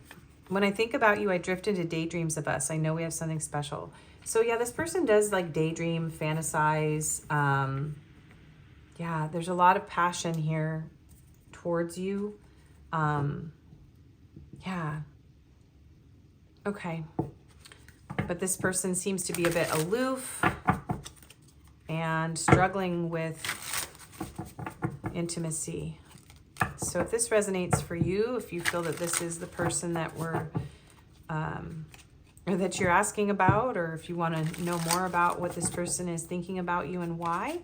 When I think about you, I drift into daydreams of us. I know we have something special. So yeah, this person does like daydream, fantasize. There's a lot of passion here towards you. Okay. But this person seems to be a bit aloof and struggling with intimacy. So if this resonates for you, if you feel that this is the person that or that you're asking about, or if you want to know more about what this person is thinking about you and why,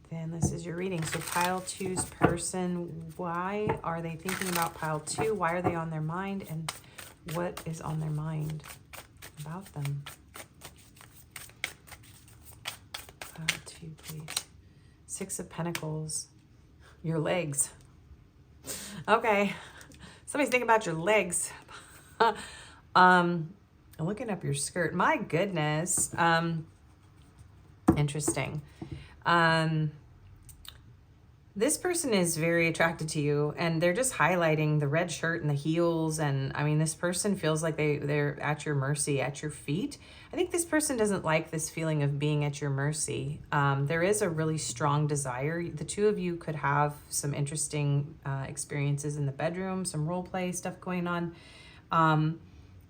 then this is your reading. So pile 2's person, why are they thinking about pile 2? Why are they on their mind? And what is on their mind about them? Pile 2, please. 6 of Pentacles. Your legs. Okay. Somebody's thinking about your legs. I'm looking up your skirt. My goodness. Interesting. This person is very attracted to you, and they're just highlighting the red shirt and the heels. And I mean, this person feels like they're at your mercy, at your feet. I think this person doesn't like this feeling of being at your mercy. There is a really strong desire. The two of you could have some interesting experiences in the bedroom, some role play stuff going on.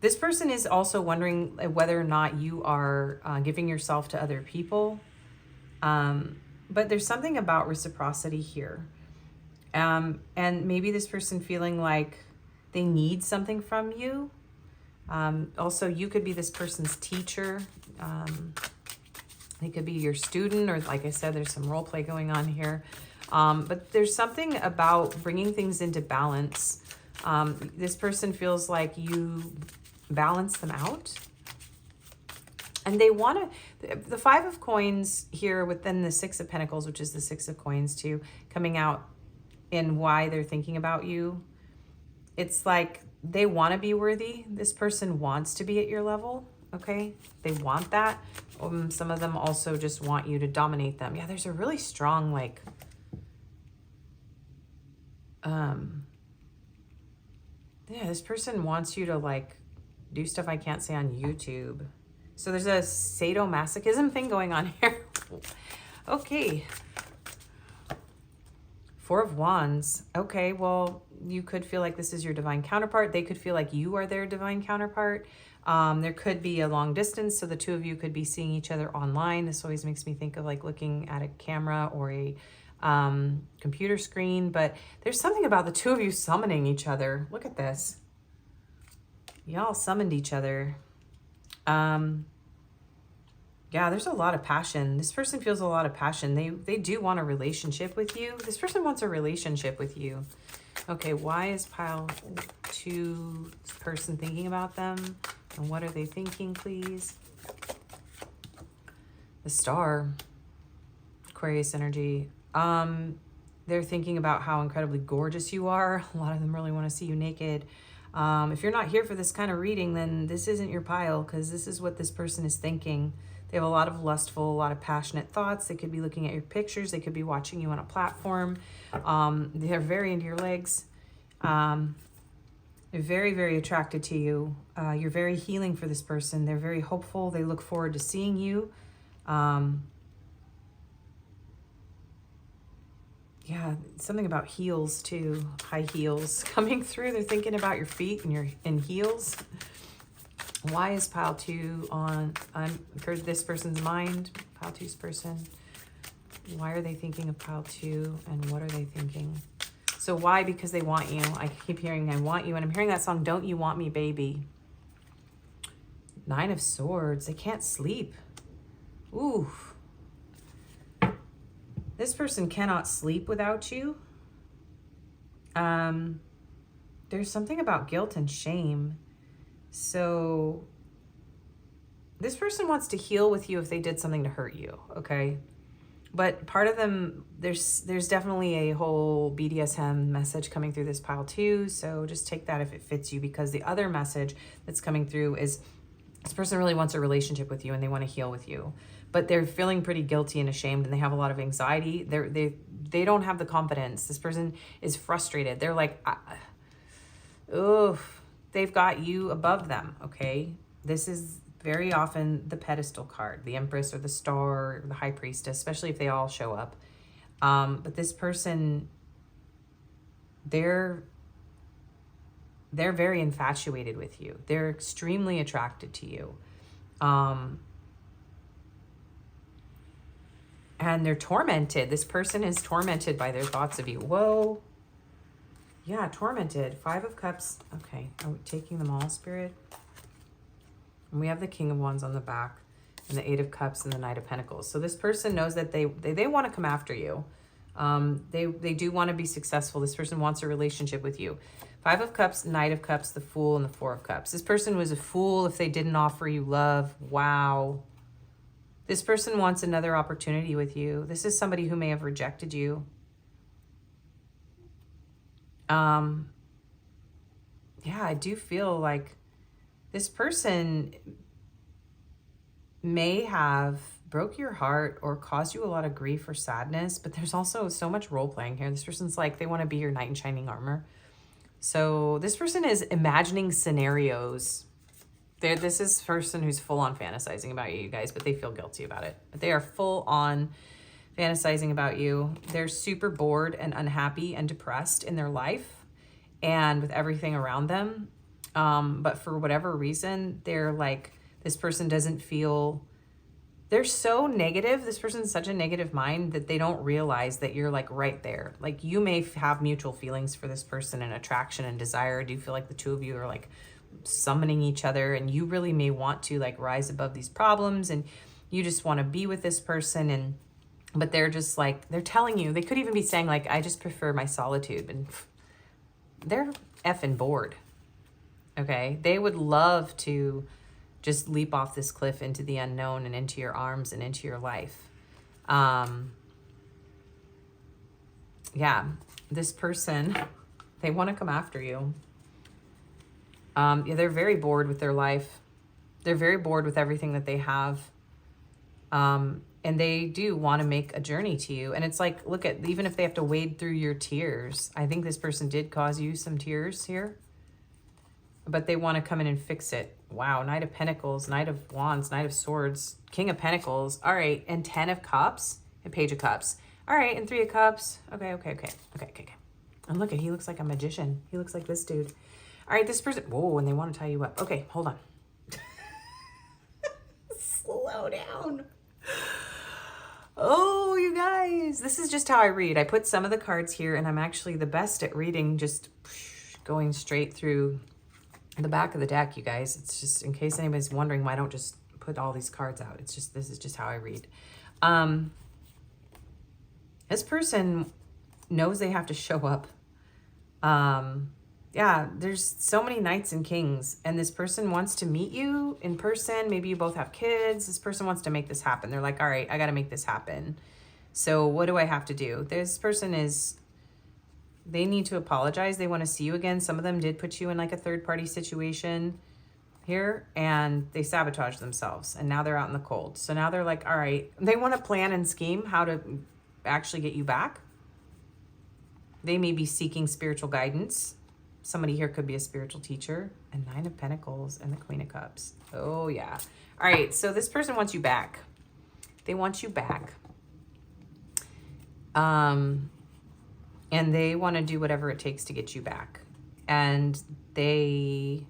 This person is also wondering whether or not you are giving yourself to other people. But there's something about reciprocity here. And maybe this person feeling like they need something from you. Also, you could be this person's teacher. They could be your student, or like I said, there's some role play going on here. But there's something about bringing things into balance. This person feels like you balance them out. And they want to, the Five of Coins here within the Six of Pentacles, which is the Six of Coins too, coming out in why they're thinking about you. It's like they want to be worthy. This person wants to be at your level, okay? They want that. Some of them also just want you to dominate them. Yeah, there's a really strong, like, yeah, this person wants you to, like, do stuff I can't say on YouTube. So there's a sadomasochism thing going on here. Okay. Four of Wands. Okay, well, you could feel like this is your divine counterpart. They could feel like you are their divine counterpart. There could be a long distance, so the two of you could be seeing each other online. This always makes me think of like looking at a camera or a computer screen, but there's something about the two of you summoning each other. Look at this. Y'all summoned each other. Yeah, there's a lot of passion. This person feels a lot of passion. They do want a relationship with you. This person wants a relationship with you. Okay, why is pile 2 person thinking about them? And what are they thinking, please? The Star. Aquarius energy. They're thinking about how incredibly gorgeous you are. A lot of them really want to see you naked. If you're not here for this kind of reading, then this isn't your pile, because this is what this person is thinking. They have a lot of lustful, a lot of passionate thoughts. They could be looking at your pictures. They could be watching you on a platform. They're very into your legs. They're very, very attracted to you. You're very healing for this person. They're very hopeful. They look forward to seeing you. Yeah, something about heels too. High heels coming through. They're thinking about your feet and you're in heels. Why is pile 2 on for this person's mind? Pile 2's person. Why are they thinking of pile 2 and what are they thinking? So why? Because they want you. I keep hearing I want you, and I'm hearing that song, Don't You Want Me, Baby. 9 of Swords. They can't sleep. Ooh. This person cannot sleep without you. There's something about guilt and shame. So this person wants to heal with you if they did something to hurt you, okay? But part of them, there's definitely a whole BDSM message coming through this pile too, so just take that if it fits you, because the other message that's coming through is this person really wants a relationship with you and they want to heal with you. But they're feeling pretty guilty and ashamed, and they have a lot of anxiety. They don't have the confidence. This person is frustrated. They're like, oof. They've got you above them, okay? This is very often the pedestal card, the Empress or the Star or the High Priestess, especially if they all show up. But this person, they're very infatuated with you. They're extremely attracted to you. And they're tormented. This person is tormented by their thoughts of you. Whoa. Yeah, tormented. 5 of Cups. Okay, are we taking them all, Spirit? And we have the King of Wands on the back, and the 8 of Cups, and the Knight of Pentacles. So this person knows that they want to come after you. They do want to be successful. This person wants a relationship with you. 5 of Cups, Knight of Cups, the Fool, and the 4 of Cups. This person was a fool if they didn't offer you love. Wow. This person wants another opportunity with you. This is somebody who may have rejected you. Yeah, I do feel like this person may have broke your heart or caused you a lot of grief or sadness, but there's also so much role playing here. This person's like, they want to be your knight in shining armor. So this person is imagining scenarios. This is a person who's full on fantasizing about you guys, but they feel guilty about it. They are full on fantasizing about you. They're super bored and unhappy and depressed in their life and with everything around them. But for whatever reason, they're like, this person doesn't feel, they're so negative. This person's such a negative mind that they don't realize that you're like right there. Like you may have mutual feelings for this person and attraction and desire. Do you feel like the two of you are like summoning each other, and you really may want to like rise above these problems and you just want to be with this person, but they're just like, they're telling you, they could even be saying like, I just prefer my solitude, and they're effing bored. Okay. They would love to just leap off this cliff into the unknown and into your arms and into your life. Yeah, this person, they want to come after you. Yeah, they're very bored with their life. They're very bored with everything that they have. And they do want to make a journey to you. And it's like, look at, even if they have to wade through your tears, I think this person did cause you some tears here, but they want to come in and fix it. Wow. Knight of Pentacles, Knight of Wands, Knight of Swords, King of Pentacles. All right. And 10 of Cups and Page of Cups. All right. And 3 of Cups. Okay. And look at, he looks like a magician. He looks like this dude. All right. This person. Whoa. And they want to tie you up. Okay. Hold on. Slow down. Oh, you guys, this is just how I read. I put some of the cards here, and I'm actually the best at reading, just going straight through the back of the deck, you guys. It's just, in case anybody's wondering why I don't just put all these cards out. It's just, this is just how I read. This person knows they have to show up. Yeah, there's so many knights and kings, and this person wants to meet you in person. Maybe you both have kids. This person wants to make this happen. They're like, all right, I got to make this happen. So what do I have to do? This person is, they need to apologize. They want to see you again. Some of them did put you in like a third-party situation here, and they sabotaged themselves, and now they're out in the cold. So now they're like, all right, they want to plan and scheme how to actually get you back. They may be seeking spiritual guidance. Somebody here could be a spiritual teacher. And 9 of Pentacles and the Queen of Cups. Oh, yeah. All right, so this person wants you back. They want you back. And they want to do whatever it takes to get you back. And they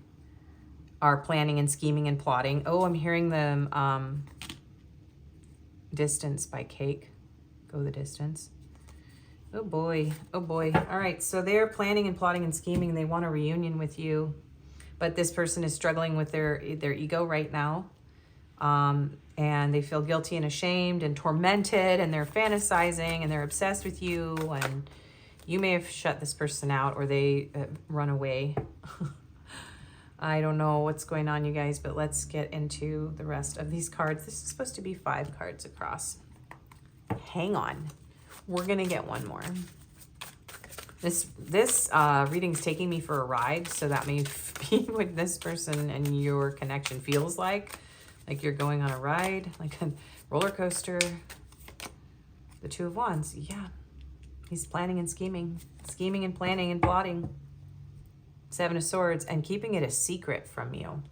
are planning and scheming and plotting. Oh, I'm hearing them. Distance by Cake. Go the Distance. Oh boy. Oh boy. All right. So they're planning and plotting and scheming. They want a reunion with you, but this person is struggling with their ego right now. And they feel guilty and ashamed and tormented, and they're fantasizing and they're obsessed with you, and you may have shut this person out, or they run away. I don't know what's going on, you guys, but let's get into the rest of these cards. This is supposed to be 5 cards across. Hang on. We're going to get one more. This reading's taking me for a ride, so that may be what this person and your connection feels like you're going on a ride, like a roller coaster. The 2 of Wands, yeah. He's planning and scheming and planning and plotting. 7 of Swords, and keeping it a secret from you.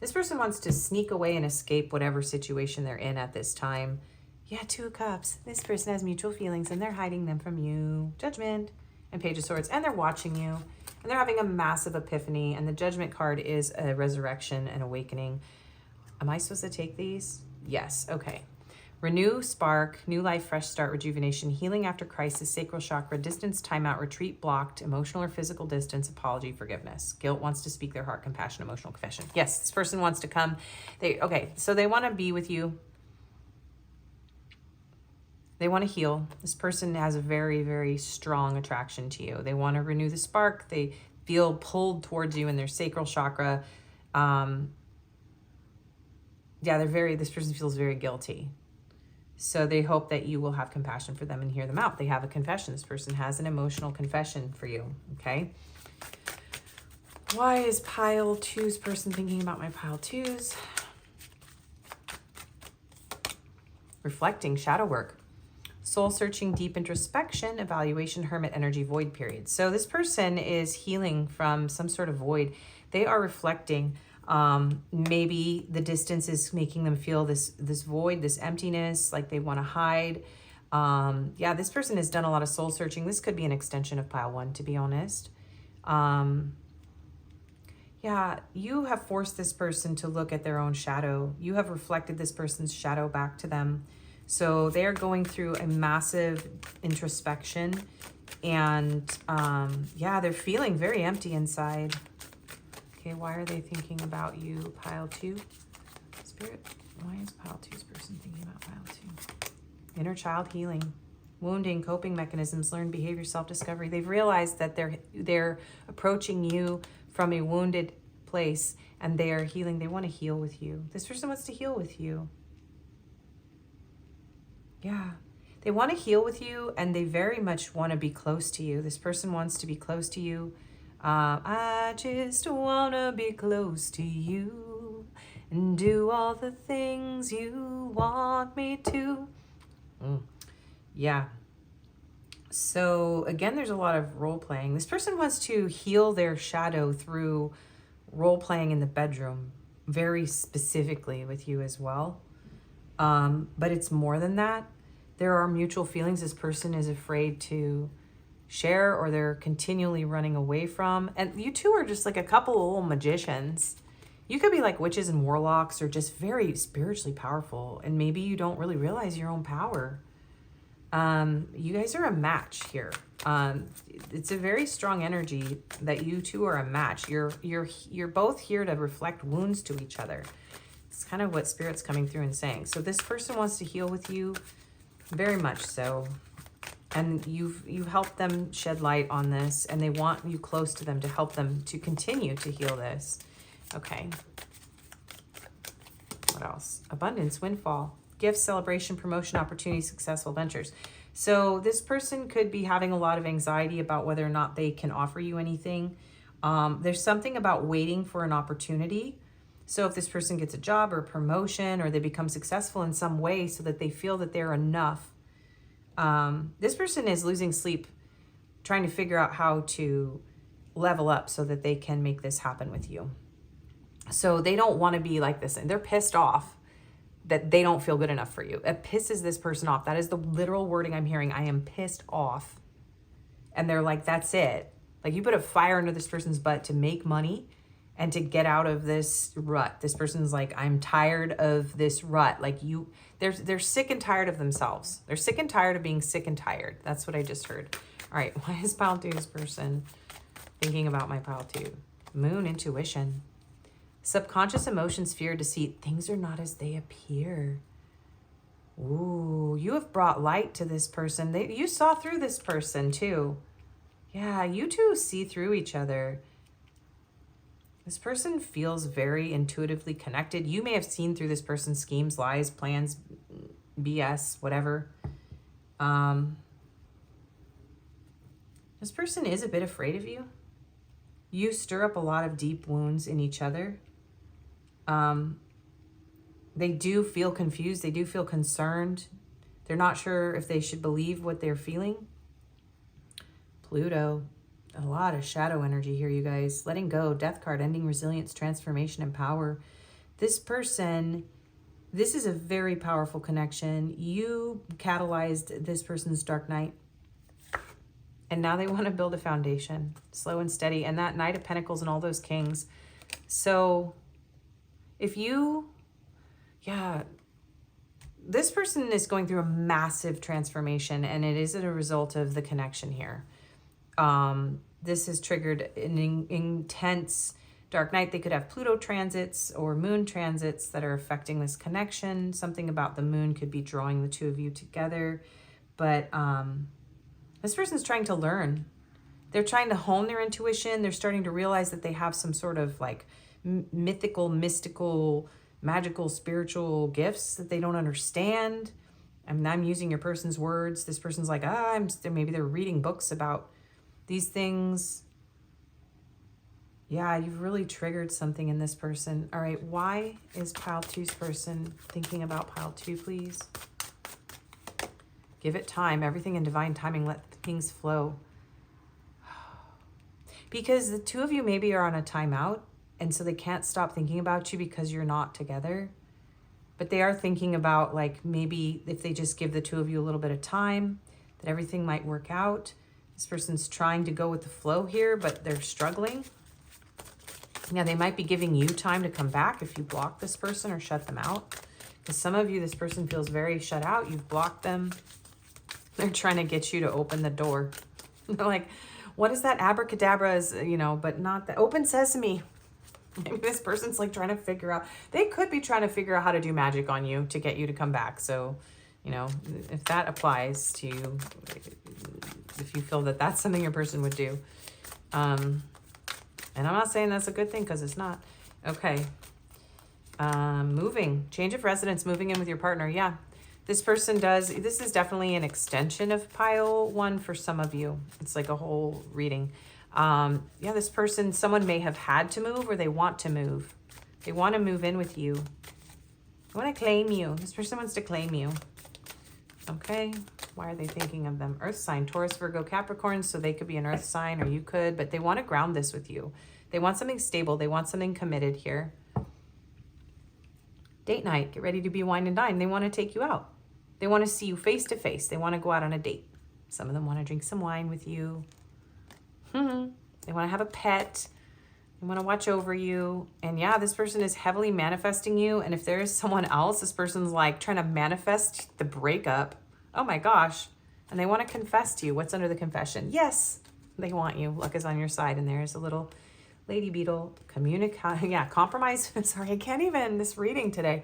This person wants to sneak away and escape whatever situation they're in at this time. Yeah, 2 of Cups. This person has mutual feelings and they're hiding them from you. Judgment and Page of Swords, and they're watching you, and they're having a massive epiphany, and the Judgment card is a resurrection and awakening. Am I supposed to take these? Yes. Okay. Renew, spark, new life, fresh start, rejuvenation, healing after crisis, sacral chakra, distance, timeout, retreat, blocked, emotional or physical distance, apology, forgiveness. Guilt wants to speak their heart, compassion, emotional confession. Yes, this person wants to come. Okay, so they want to be with you. They want to heal. This person has a very, very strong attraction to you. They want to renew the spark. They feel pulled towards you in their sacral chakra. Yeah, this person feels very guilty. So they hope that you will have compassion for them and hear them out. They have a confession. This person has an emotional confession for you, okay? Why is pile 2's person thinking about my pile 2's? reflecting shadow work. Soul searching, deep introspection, evaluation, hermit energy, void period. So this person is healing from some sort of void. They are reflecting. Maybe the distance is making them feel this void, this emptiness, like they want to hide. Yeah, this person has done a lot of soul searching. This could be an extension of pile 1, to be honest. Yeah, you have forced this person to look at their own shadow. You have reflected this person's shadow back to them. So they're going through a massive introspection, and yeah, they're feeling very empty inside. Okay, why are they thinking about you, pile 2? Spirit, why is pile 2's person thinking about pile 2? Inner child healing, wounding, coping mechanisms, learned behavior, self-discovery. They've realized that they're approaching you from a wounded place, and they are healing. They want to heal with you. This person wants to heal with you. Yeah, they want to heal with you, and they very much want to be close to you. This person wants to be close to you. I just want to be close to you and do all the things you want me to. Yeah. So again, there's a lot of role playing. This person wants to heal their shadow through role playing in the bedroom, very specifically with you as well. But it's more than that. There are mutual feelings this person is afraid to share, or they're continually running away from. And you two are just like a couple of little magicians. You could be like witches and warlocks, or just very spiritually powerful. And maybe you don't really realize your own power. You guys are a match here. It's a very strong energy that you two are a match. You're both here to reflect wounds to each other. It's kind of what Spirit's coming through and saying. So this person wants to heal with you, very much so. And you've helped them shed light on this, and they want you close to them to help them to continue to heal this. Okay. What else? Abundance, windfall, gifts, celebration, promotion, opportunity, successful ventures. So this person could be having a lot of anxiety about whether or not they can offer you anything. There's something about waiting for an opportunity. So if this person gets a job or a promotion, or they become successful in some way so that they feel that they're enough, this person is losing sleep trying to figure out how to level up so that they can make this happen with you. So they don't want to be like this, and they're pissed off that they don't feel good enough for you. It pisses this person off. That is the literal wording I'm hearing. I am pissed off. And they're like, that's it. Like, you put a fire under this person's butt to make money and to get out of this rut. This person's like, I'm tired of this rut. Like, they're sick and tired of themselves. They're sick and tired of being sick and tired. That's what I just heard. All right, why is pile 2's person thinking about my pile 2? Moon, intuition. Subconscious emotions, fear, deceit. Things are not as they appear. Ooh, you have brought light to this person. You saw through this person too. Yeah, you two see through each other. This person feels very intuitively connected. You may have seen through this person's schemes, lies, plans, BS, whatever. This person is a bit afraid of you. You stir up a lot of deep wounds in each other. They do feel confused. They do feel concerned. They're not sure if they should believe what they're feeling. Pluto, a lot of shadow energy here, you guys. Letting go, death card, ending resilience, transformation, and power. This person, this is a very powerful connection. You catalyzed this person's dark night, and now they want to build a foundation, slow and steady. And that Knight of Pentacles and all those kings. So if you, yeah, this person is going through a massive transformation, and it is a result of the connection here. This has triggered an intense dark night. They could have Pluto transits or moon transits that are affecting this connection. Something about the moon could be drawing the two of you together. But this person's trying to learn. They're trying to hone their intuition. They're starting to realize that they have some sort of like mythical, mystical, magical, spiritual gifts that they don't understand. I mean, I'm using your person's words. This person's like, maybe they're reading books about these things. Yeah, you've really triggered something in this person. All right, why is pile 2's person thinking about pile 2, please? Give it time. Everything in divine timing. Let things flow. Because the two of you maybe are on a timeout, and so they can't stop thinking about you because you're not together. But they are thinking about, like, maybe if they just give the two of you a little bit of time, that everything might work out. This person's trying to go with the flow here, but they're struggling. Yeah, they might be giving you time to come back if you block this person or shut them out. Because some of you, this person feels very shut out. You've blocked them. They're trying to get you to open the door. They're like, what is that abracadabra is, you know, but not that. Open sesame. Maybe this person's like trying to figure out, they could be trying to figure out how to do magic on you to get you to come back. So, you know, if that applies to you, if you feel that that's something your person would do. And I'm not saying that's a good thing because it's not. Okay. Moving. Change of residence, moving in with your partner. Yeah. This person does, this is definitely an extension of pile 1 for some of you. It's like a whole reading. Yeah, this person, someone may have had to move or they want to move. They want to move in with you. They want to claim you. This person wants to claim you. Okay. Why are they thinking of them? Earth sign, Taurus, Virgo, Capricorn. So they could be an earth sign or you could, but they want to ground this with you. They want something stable. They want something committed here. Date night. Get ready to be wine and dine. They want to take you out. They want to see you face to face. They want to go out on a date. Some of them want to drink some wine with you. They want to have a pet. They want to watch over you. And yeah, this person is heavily manifesting you. And if there is someone else, this person's like trying to manifest the breakup. Oh my gosh. And they want to confess to you. What's under the confession? Yes, they want you. Luck is on your side. And there's a little lady beetle. Compromise. Sorry, I can't even, this reading today.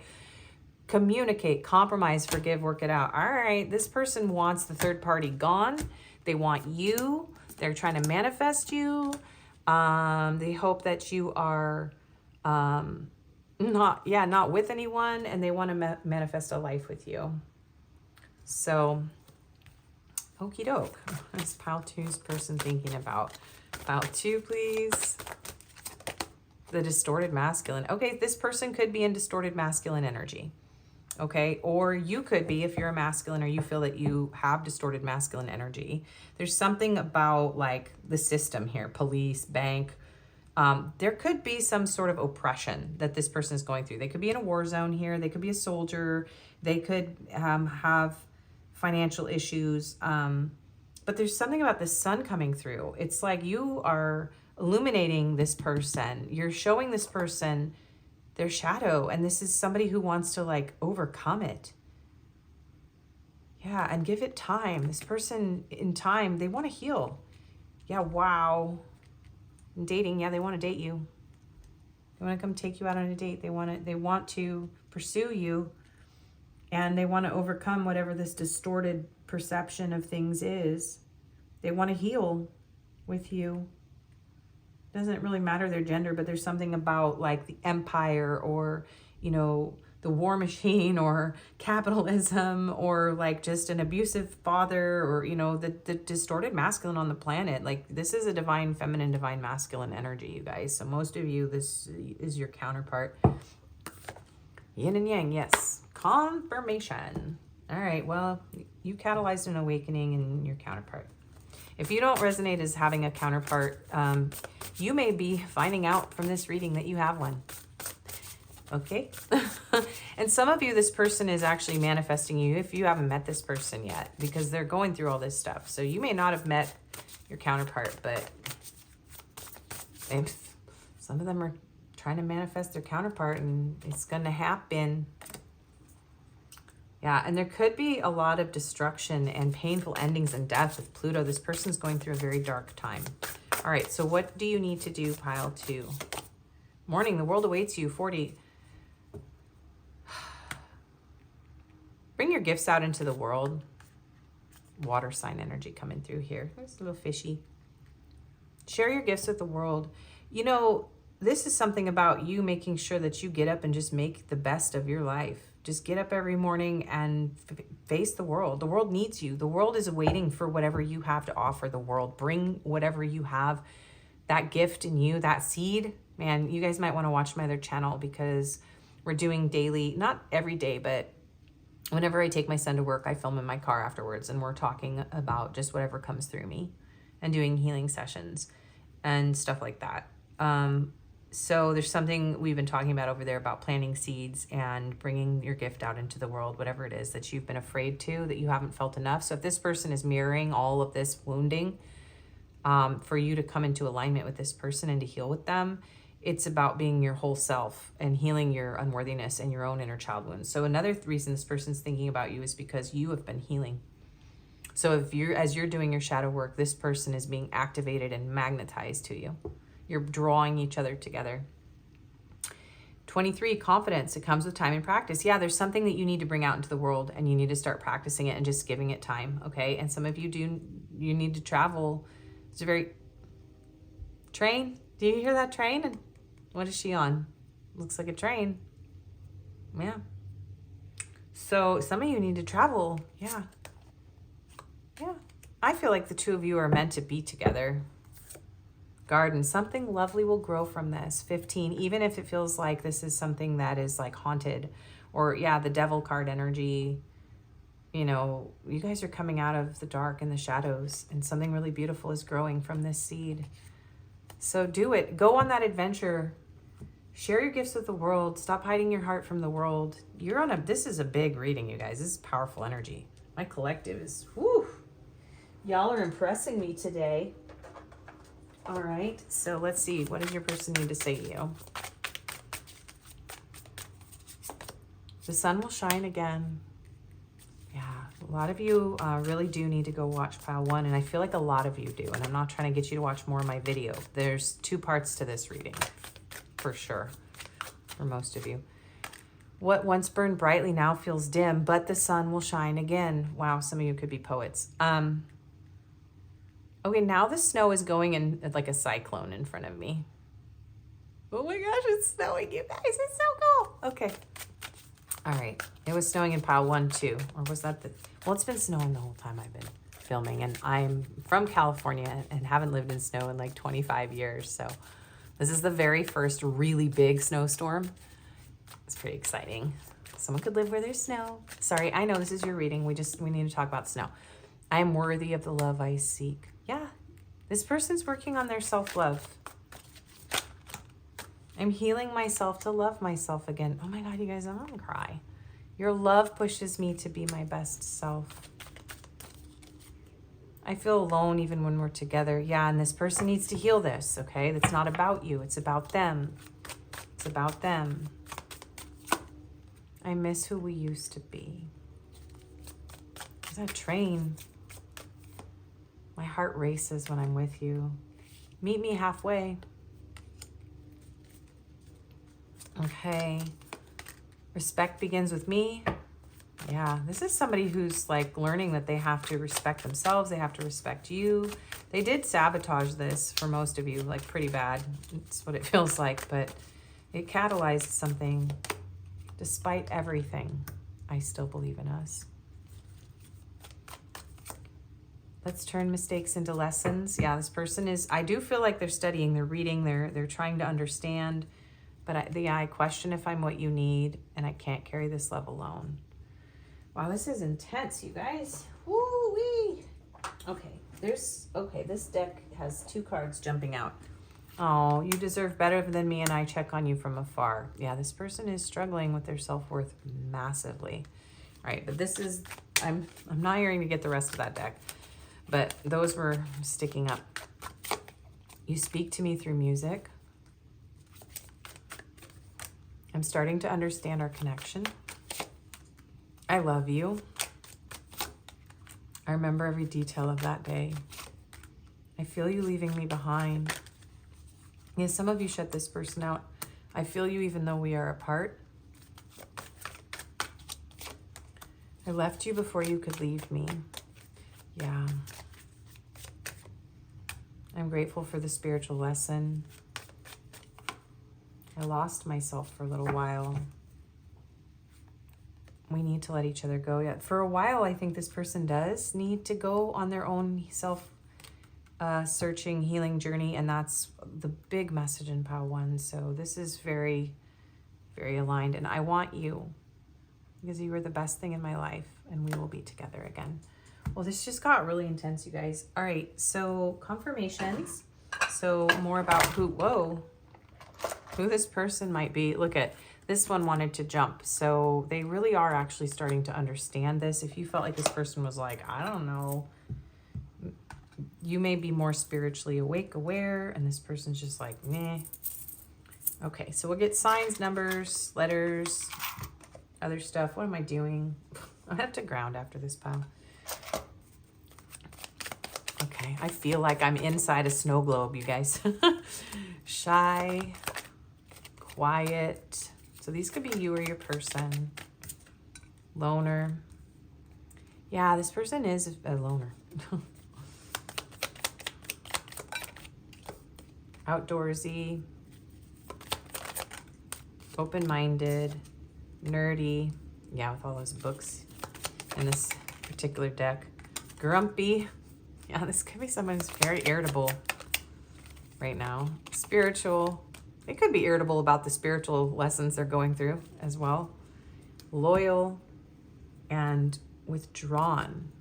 Communicate, compromise, forgive, work it out. All right, this person wants the third party gone. They want you. They're trying to manifest you. They hope that you are not with anyone, and they want to manifest a life with you. So, okie doke. What's pile 2's person thinking about? Pile 2, please. The distorted masculine. Okay, this person could be in distorted masculine energy. Okay, or you could be, if you're a masculine or you feel that you have distorted masculine energy. There's something about like the system here, police, bank. There could be some sort of oppression that this person is going through. They could be in a war zone here. They could be a soldier. They could have financial issues. But there's something about the sun coming through. It's like you are illuminating this person. You're showing this person their shadow, and this is somebody who wants to like overcome it. Yeah, and give it time. This person in time, they want to heal. Yeah, wow. In dating, yeah, they want to date you. They want to come take you out on a date. They want to pursue you, and they want to overcome whatever this distorted perception of things is. They want to heal with you. Doesn't really matter their gender, but there's something about like the empire or, you know, the war machine or capitalism or like just an abusive father or, you know, the distorted masculine on the planet. Like this is a divine feminine, divine masculine energy, you guys. So most of you, this is your counterpart. Yin and yang, yes. Confirmation. All right, well, you catalyzed an awakening in your counterpart. If you don't resonate as having a counterpart, you may be finding out from this reading that you have one. Okay? And some of you, this person is actually manifesting you if you haven't met this person yet, because they're going through all this stuff. So you may not have met your counterpart, but some of them are trying to manifest their counterpart, and it's going to happen. Yeah, and there could be a lot of destruction and painful endings and death with Pluto. This person's going through a very dark time. All right, so what do you need to do, pile 2? Morning, the world awaits you, 40. Bring your gifts out into the world. Water sign energy coming through here. There's a little fishy. Share your gifts with the world. You know, this is something about you making sure that you get up and just make the best of your life. Just get up every morning and face the world. The world needs you. The world is waiting for whatever you have to offer the world. Bring whatever you have, that gift in you, that seed. Man, you guys might want to watch my other channel because we're doing daily, not every day, but Whenever I take my son to work, I film in my car afterwards, and we're talking about just whatever comes through me and doing healing sessions and stuff like that. So there's something we've been talking about over there about planting seeds and bringing your gift out into the world, whatever it is that you've been afraid to, that you haven't felt enough. So if this person is mirroring all of this wounding, for you to come into alignment with this person and to heal with them, it's about being your whole self and healing your unworthiness and your own inner child wounds. So another reason this person's thinking about you is because you have been healing. So if as you're doing your shadow work, this person is being activated and magnetized to you. You're drawing each other together. 23, confidence. It comes with time and practice. Yeah, there's something that you need to bring out into the world, and you need to start practicing it and just giving it time, okay? And some of you you need to travel. It's a very... Train? Do you hear that train? And what is she on? Looks like a train. Yeah. So some of you need to travel. Yeah. Yeah. I feel like the two of you are meant to be together. Garden, something lovely will grow from this. 15, even if it feels like this is something that is like haunted, or yeah, the devil card energy, you know, you guys are coming out of the dark and the shadows, and something really beautiful is growing from this seed. So do it. Go on that adventure. Share your gifts with the world. Stop hiding your heart from the world. This is a big reading, you guys. This is powerful energy. My collective is, whew. Y'all are impressing me today. All right, so let's see. What does your person need to say to you? The sun will shine again. Yeah, a lot of you really do need to go watch pile 1, and I feel like a lot of you do, and I'm not trying to get you to watch more of my video. There's 2 parts to this reading, for sure, for most of you. What once burned brightly now feels dim, but the sun will shine again. Wow, some of you could be poets. Okay, now the snow is going in like a cyclone in front of me. Oh my gosh, it's snowing, you guys. It's so cool. Okay. All right. It was snowing in pile 1 too. Or was that well, it's been snowing the whole time I've been filming. And I'm from California and haven't lived in snow in like 25 years. So this is the very first really big snowstorm. It's pretty exciting. Someone could live where there's snow. Sorry, I know this is your reading. We need to talk about snow. I am worthy of the love I seek. Yeah, this person's working on their self-love. I'm healing myself to love myself again. Oh my God, you guys, I'm gonna cry. Your love pushes me to be my best self. I feel alone even when we're together. Yeah, and this person needs to heal this, okay? It's not about you, it's about them. It's about them. I miss who we used to be. There's that train. My heart races when I'm with you. Meet me halfway. Okay. Respect begins with me. Yeah, this is somebody who's like learning that they have to respect themselves. They have to respect you. They did sabotage this for most of you, like pretty bad. It's what it feels like, but it catalyzed something. Despite everything, I still believe in us. Let's turn mistakes into lessons. Yeah, this person is, I do feel like they're studying, they're reading, they're trying to understand, but I question if I'm what you need, and I can't carry this love alone. Wow, this is intense, you guys. Woo-wee. Okay, this deck has 2 cards jumping out. Oh, you deserve better than me, and I check on you from afar. Yeah, this person is struggling with their self-worth massively. All right, but this is, I'm not hearing to get the rest of that deck. But those were sticking up. You speak to me through music. I'm starting to understand our connection. I love you. I remember every detail of that day. I feel you leaving me behind. Yeah, some of you shut this person out. I feel you even though we are apart. I left you before you could leave me. Yeah. I'm grateful for the spiritual lesson. I lost myself for a little while. We need to let each other go. Yeah, for a while, I think this person does need to go on their own self-searching, healing journey, and that's the big message in pile 1. So this is very, very aligned, and I want you. because you were the best thing in my life, and we will be together again. Well, this just got really intense, you guys. All right, so confirmations. So more about who this person might be. Look at this one, wanted to jump. So they really are actually starting to understand this. If you felt like this person was like, I don't know, you may be more spiritually awake, aware, and this person's just like, meh. Okay, so we'll get signs, numbers, letters, other stuff. What am I doing? I have to ground after this pile. Okay, I feel like I'm inside a snow globe, you guys. Shy, quiet. So these could be you or your person. Loner. Yeah, this person is a loner. Outdoorsy. Open-minded. Nerdy. Yeah, with all those books in this particular deck. Grumpy. Yeah, this could be someone who's very irritable right now. Spiritual. They could be irritable about the spiritual lessons they're going through as well. Loyal and withdrawn.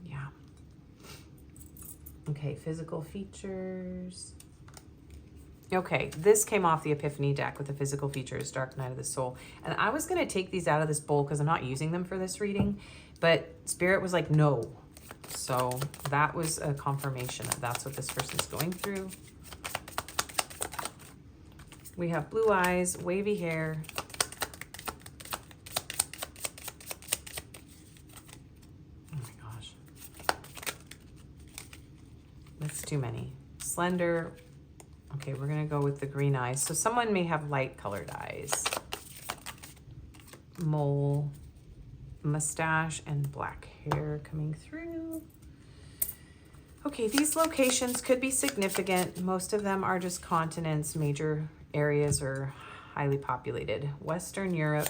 Yeah. Okay, physical features. Okay, this came off the Epiphany deck with the physical features, Dark Night of the Soul. And I was going to take these out of this bowl because I'm not using them for this reading, but Spirit was like, no. So that was a confirmation that that's what this person's going through. We have blue eyes, wavy hair. Oh my gosh. That's too many. Slender. Okay, we're going to go with the green eyes. So someone may have light colored eyes. Mole, mustache, and black hair coming through. Okay, these locations could be significant. Most of them are just continents, major areas are highly populated. Western Europe,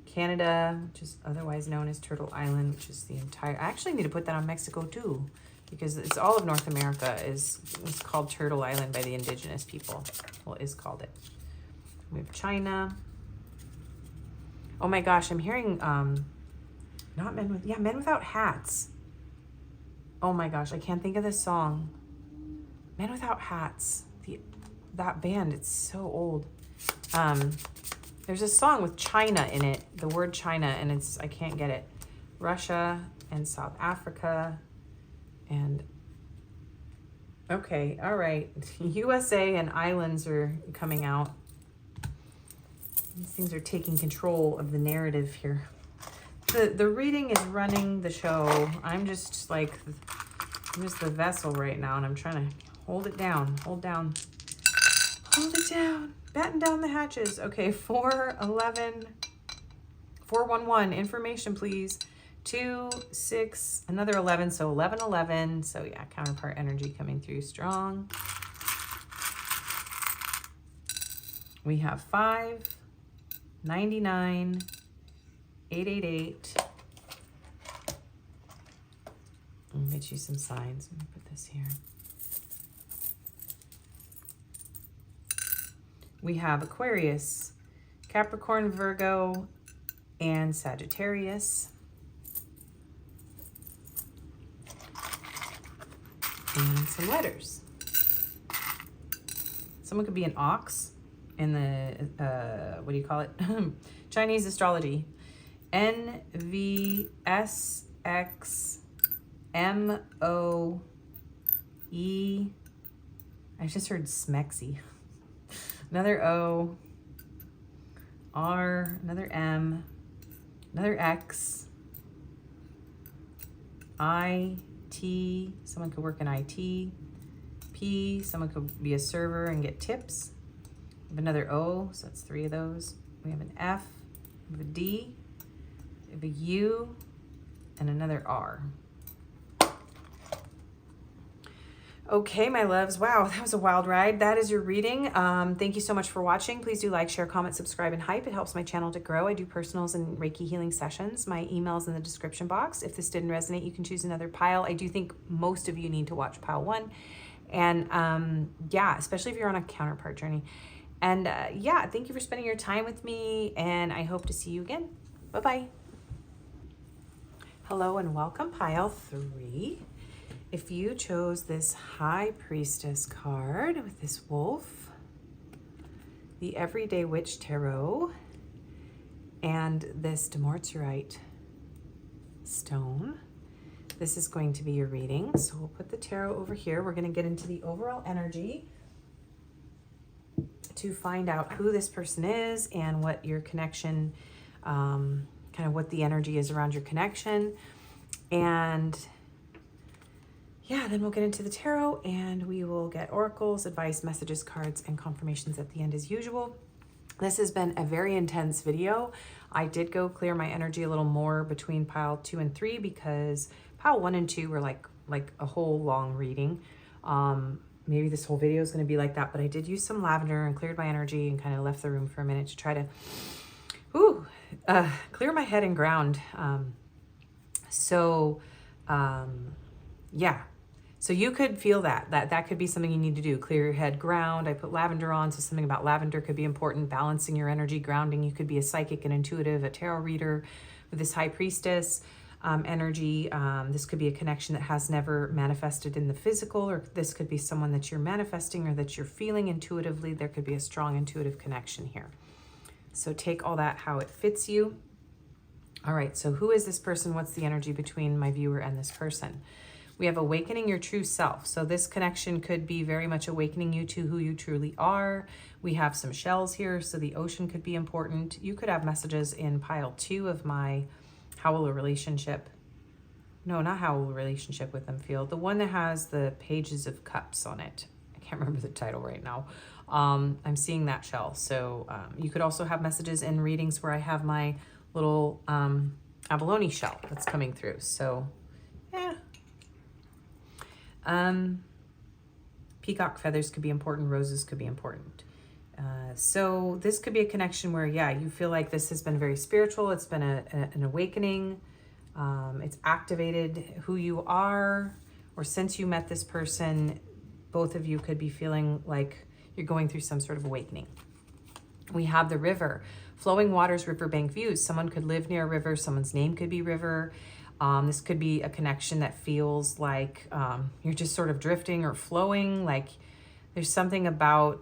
Canada, which is otherwise known as Turtle Island, which is the entire, I actually need to put that on Mexico too, because it's all of North America is called Turtle Island by the indigenous people. Well, is called it. We have China. Oh my gosh, I'm hearing, not men with, yeah, Men Without Hats. Oh my gosh, I can't think of this song. Men Without Hats. That band, it's so old. There's a song with China in it, the word China, and it's, I can't get it. Russia and South Africa and, okay, all right. USA and islands are coming out. These things are taking control of the narrative here. The reading is running the show. I'm just like, I'm just the vessel right now, and I'm trying to hold it down. Hold down. Hold it down. Batten down the hatches. Okay, 411. 411. Information, please. 2, 6, another 11. So 1111. So yeah, counterpart energy coming through strong. We have 5, 99, 888. I'll get you some signs. Let me put this here. We have Aquarius, Capricorn, Virgo, and Sagittarius. And some letters. Someone could be an ox in the, what do you call it? Chinese astrology. NVSXMOE. I just heard smexy. Another O. R. Another M. Another X. IT. Someone could work in IT. P. Someone could be a server and get tips. We have another O, so that's 3 of those. We have an F. We have a D. We have a U. And another R. Okay, my loves. Wow, that was a wild ride. That is your reading. Thank you so much for watching. Please do like, share, comment, subscribe, and hype. It helps my channel to grow. I do personals and Reiki healing sessions. My email's in the description box. If this didn't resonate, you can choose another pile. I do think most of you need to watch pile 1. And yeah, especially if you're on a counterpart journey. And yeah, thank you for spending your time with me, and I hope to see you again. Bye-bye. Hello and welcome, Pile 3. If you chose this High Priestess card with this wolf, the Everyday Witch Tarot, and this Dumortierite stone, this is going to be your reading. So we'll put the tarot over here. We're going to get into the overall energy to find out who this person is and what your connection, kind of what the energy is around your connection. And yeah, then we'll get into the tarot and we will get oracles, advice, messages, cards, and confirmations at the end as usual. This has been a very intense video. I did go clear my energy a little more between pile 2 and 3 because pile 1 and 2 were like a whole long reading. Maybe this whole video is going to be like that, but I did use some lavender and cleared my energy and kind of left the room for a minute to try to clear my head and ground. Yeah. So you could feel that could be something you need to do. Clear your head, ground. I put lavender on, so something about lavender could be important. Balancing your energy, grounding. You could be a psychic and intuitive, a tarot reader with this High Priestess energy. This could be a connection that has never manifested in the physical, or this could be someone that you're manifesting or that you're feeling intuitively. There could be a strong intuitive connection here. So take all that how it fits you. All right, so who is this person? What's the energy between my viewer and this person? We have awakening your true self. So this connection could be very much awakening you to who you truly are. We have some shells here, so the ocean could be important. You could have messages in pile 2 of my how will a relationship, no, not how will a relationship with them feel. The one that has the pages of cups on it. I can't remember the title right now. I'm seeing that shell. So you could also have messages in readings where I have my little abalone shell that's coming through. So yeah. Peacock feathers could be important. Roses could be important. So this could be a connection where, yeah, you feel like this has been very spiritual. It's been an awakening. It's activated who you are, or since you met this person, both of you could be feeling like you're going through some sort of awakening. We have the river, flowing waters, riverbank views. Someone could live near a river. Someone's name could be River. This could be a connection that feels like you're just sort of drifting or flowing. Like there's something about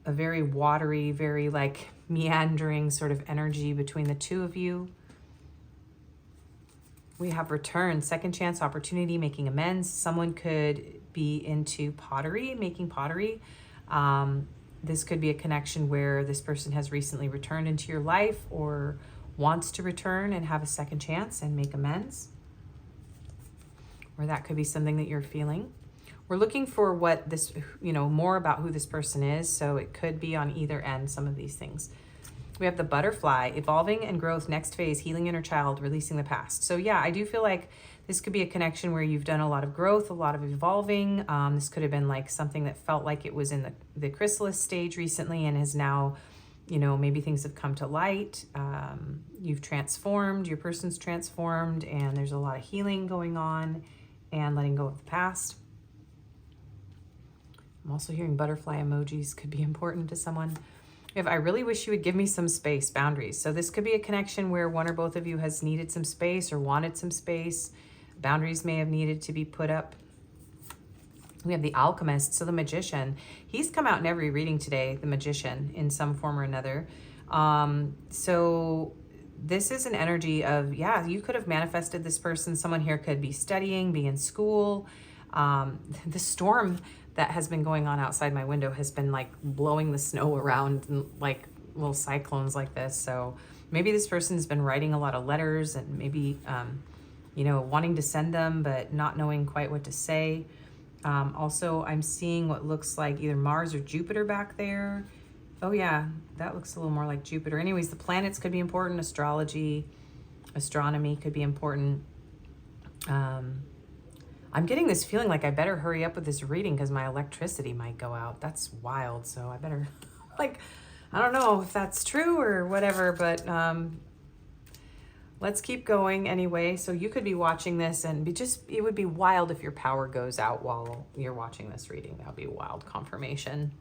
a very watery, very like meandering sort of energy between the two of you. We have return, second chance, opportunity, making amends. Someone could be into pottery, making pottery. This could be a connection where this person has recently returned into your life or wants to return and have a second chance and make amends. Or that could be something that you're feeling. We're looking for what this, more about who this person is. So it could be on either end, some of these things. We have the butterfly, evolving and growth, next phase, healing inner child, releasing the past. So yeah, I do feel like this could be a connection where you've done a lot of growth, a lot of evolving. This could have been like something that felt like it was in the chrysalis stage recently and is now, maybe things have come to light. You've transformed, your person's transformed, and there's a lot of healing going on and letting go of the past. I'm also hearing butterfly emojis could be important to someone. If I really wish you would give me some space, boundaries. So this could be a connection where one or both of you has needed some space or wanted some space. Boundaries may have needed to be put up. We have the alchemist, so the magician. He's come out in every reading today, the magician, in some form or another. So this is an energy of, yeah, you could have manifested this person. Someone here could be studying, be in school. The storm that has been going on outside my window has been like blowing the snow around like little cyclones like this. So maybe this person's been writing a lot of letters and maybe, wanting to send them, but not knowing quite what to say. Also, I'm seeing what looks like either Mars or Jupiter back there. Oh yeah, that looks a little more like Jupiter. Anyways, the planets could be important. Astrology, astronomy could be important. I'm getting this feeling like I better hurry up with this reading because my electricity might go out. That's wild. So I better, I don't know if that's true or whatever, but let's keep going anyway. So you could be watching this and it would be wild if your power goes out while you're watching this reading. That would be a wild confirmation.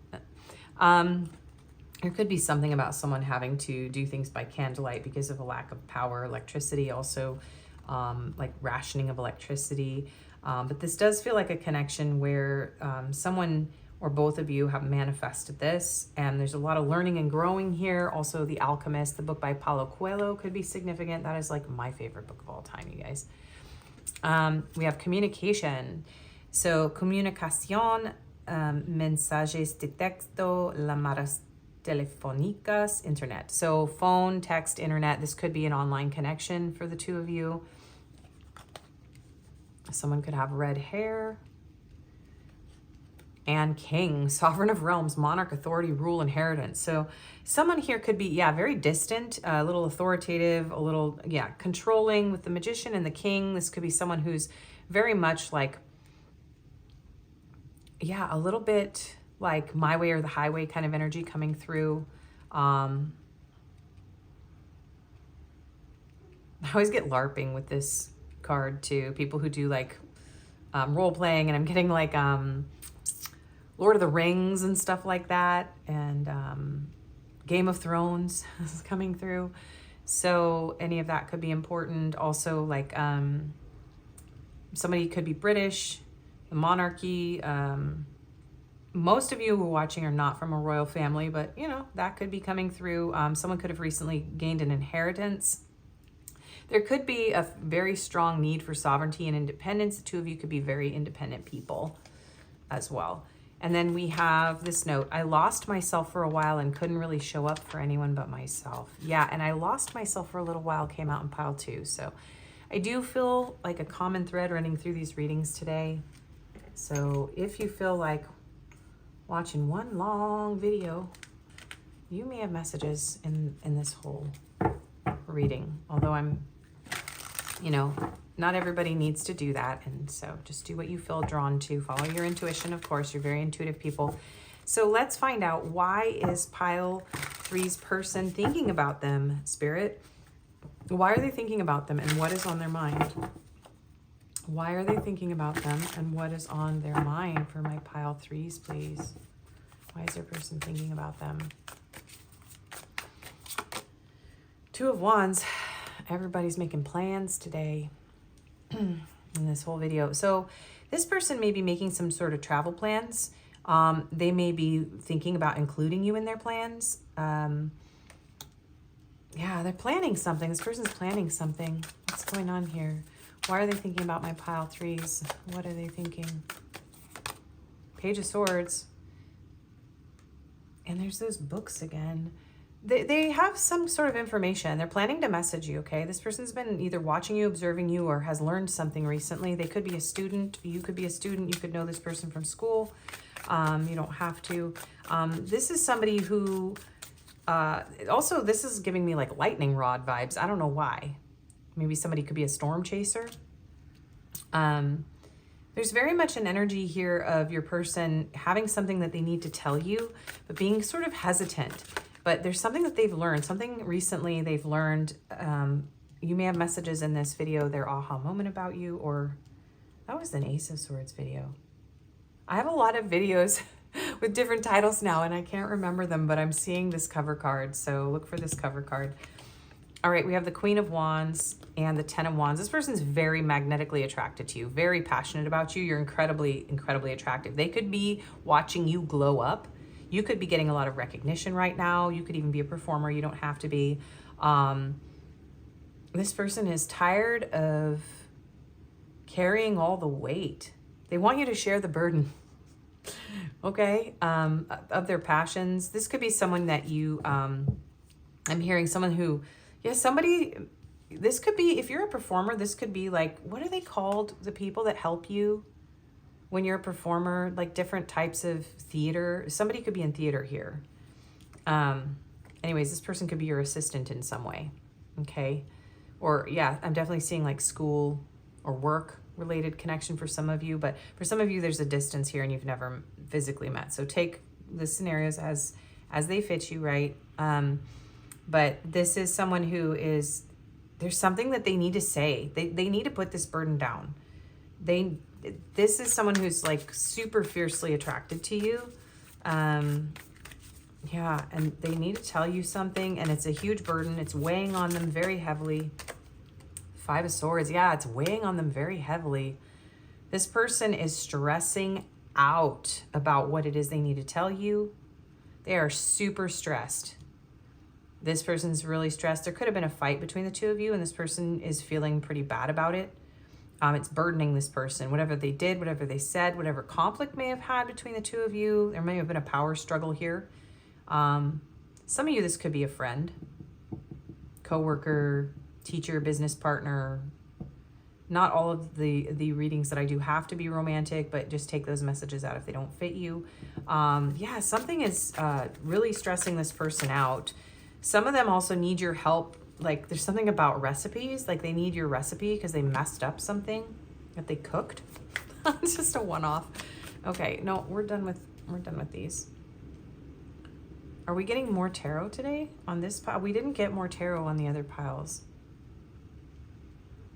There could be something about someone having to do things by candlelight because of a lack of power, electricity, also like rationing of electricity. But this does feel like a connection where someone or both of you have manifested this, and there's a lot of learning and growing here. Also, The Alchemist, the book by Paulo Coelho, could be significant. That is like my favorite book of all time, you guys. We have communication. So, comunicación, mensajes de texto, llamadas telefónicas, internet. So, phone, text, internet. This could be an online connection for the two of you. Someone could have red hair. And king, sovereign of realms, monarch, authority, rule, inheritance. So someone here could be, yeah, very distant, a little authoritative, a little, yeah, controlling with the magician and the king. This could be someone who's very much like, yeah, a little bit like my way or the highway kind of energy coming through. I always get LARPing with this card too. People who do like role playing, and I'm getting like Lord of the Rings and stuff like that, and Game of Thrones is coming through. So any of that could be important. Also, like somebody could be British, the monarchy. Most of you who are watching are not from a royal family, but you know, that could be coming through. Someone could have recently gained an inheritance. There could be a very strong need for sovereignty and independence. The two of you could be very independent people as well. And then we have this note: I lost myself for a while and couldn't really show up for anyone but myself. Yeah, and I lost myself for a little while came out in pile 2. So I do feel like a common thread running through these readings today. So if you feel like watching one long video, you may have messages in this whole reading. Although I'm, you know, not everybody needs to do that. And so just do what you feel drawn to. Follow your intuition, of course. You're very intuitive people. So let's find out, why is pile 3's person thinking about them, Spirit? Why are they thinking about them, and what is on their mind? Why are they thinking about them, and what is on their mind for my pile 3s, please? Why is their person thinking about them? 2 of Wands. Everybody's making plans today in this whole video. So this person may be making some sort of travel plans. They may be thinking about including you in their plans. Yeah, they're planning something. This person's planning something. What's going on here? Why are they thinking about my pile 3s? What are they thinking? Page of Swords. And there's those books again. They have some sort of information. They're planning to message you, okay? This person's been either watching you, observing you, or has learned something recently. They could be a student. You could be a student. You could know this person from school. You don't have to. This is somebody who... also, this is giving me like lightning rod vibes. I don't know why. Maybe somebody could be a storm chaser. There's very much an energy here of your person having something that they need to tell you, but being sort of hesitant. But there's something that they've learned, something recently they've learned. You may have messages in this video, their aha moment about you, or that was an Ace of Swords video. I have a lot of videos with different titles now, and I can't remember them, but I'm seeing this cover card, so look for this cover card. All right, we have the Queen of Wands and the 10 of Wands. This person's very magnetically attracted to you, very passionate about you. You're incredibly, incredibly attractive. They could be watching you glow up. You could be getting a lot of recognition right now. You could even be a performer. You don't have to be. This person is tired of carrying all the weight. They want you to share the burden, okay, of their passions. This could be someone that you, I'm hearing someone who, yeah, somebody, this could be, if you're a performer, this could be like, what are they called? The people that help you when you're a performer, like different types of theater. Somebody could be in theater here. Anyways, this person could be your assistant in some way, okay? Or yeah, I'm definitely seeing like school or work related connection for some of you, but for some of you, there's a distance here and you've never physically met. So take the scenarios as they fit you, right? But this is someone who is, there's something that they need to say. They need to put this burden down. This is someone who's like super fiercely attracted to you. Yeah, and they need to tell you something, and it's a huge burden. It's weighing on them very heavily. 5 of Swords. Yeah, it's weighing on them very heavily. This person is stressing out about what it is they need to tell you. They are super stressed. This person's really stressed. There could have been a fight between the two of you, and this person is feeling pretty bad about it. It's burdening this person. Whatever they did, whatever they said, whatever conflict may have had between the two of you, there may have been a power struggle here. Some of you, this could be a friend, coworker, teacher, business partner. Not all of the readings that I do have to be romantic, but just take those messages out if they don't fit you. Yeah, something is really stressing this person out. Some of them also need your help. Like there's something about recipes, like they need your recipe because they messed up something that they cooked. It's just a one-off. Okay, no, we're done with these. Are we getting more tarot today on this pile? We didn't get more tarot on the other piles.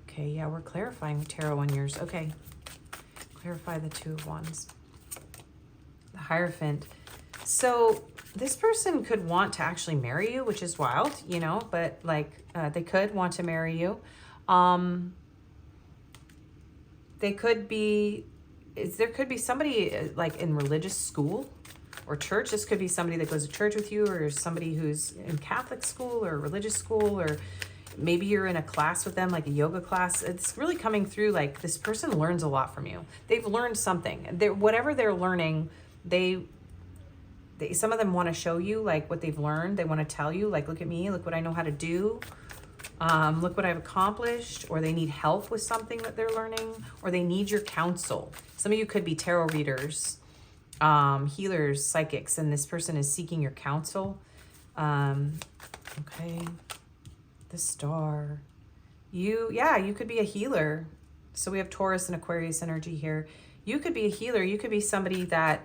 Okay, yeah, we're clarifying tarot on yours. Okay, clarify the 2 of Wands. The Hierophant. So this person could want to actually marry you, which is wild, you know, but like they could want to marry you. They could be, there could be somebody like in religious school or church. This could be somebody that goes to church with you, or somebody who's in Catholic school or religious school, or maybe you're in a class with them, like a yoga class. It's really coming through like this person learns a lot from you. They've learned something. Whatever they're learning, some of them want to show you like what they've learned. They want to tell you like, look at me, look what I know how to do. Look what I've accomplished. Or they need help with something that they're learning, or they need your counsel. Some of you could be tarot readers, healers, psychics, and this person is seeking your counsel. Okay. The Star. You could be a healer. So we have Taurus and Aquarius energy here. You could be a healer. You could be somebody that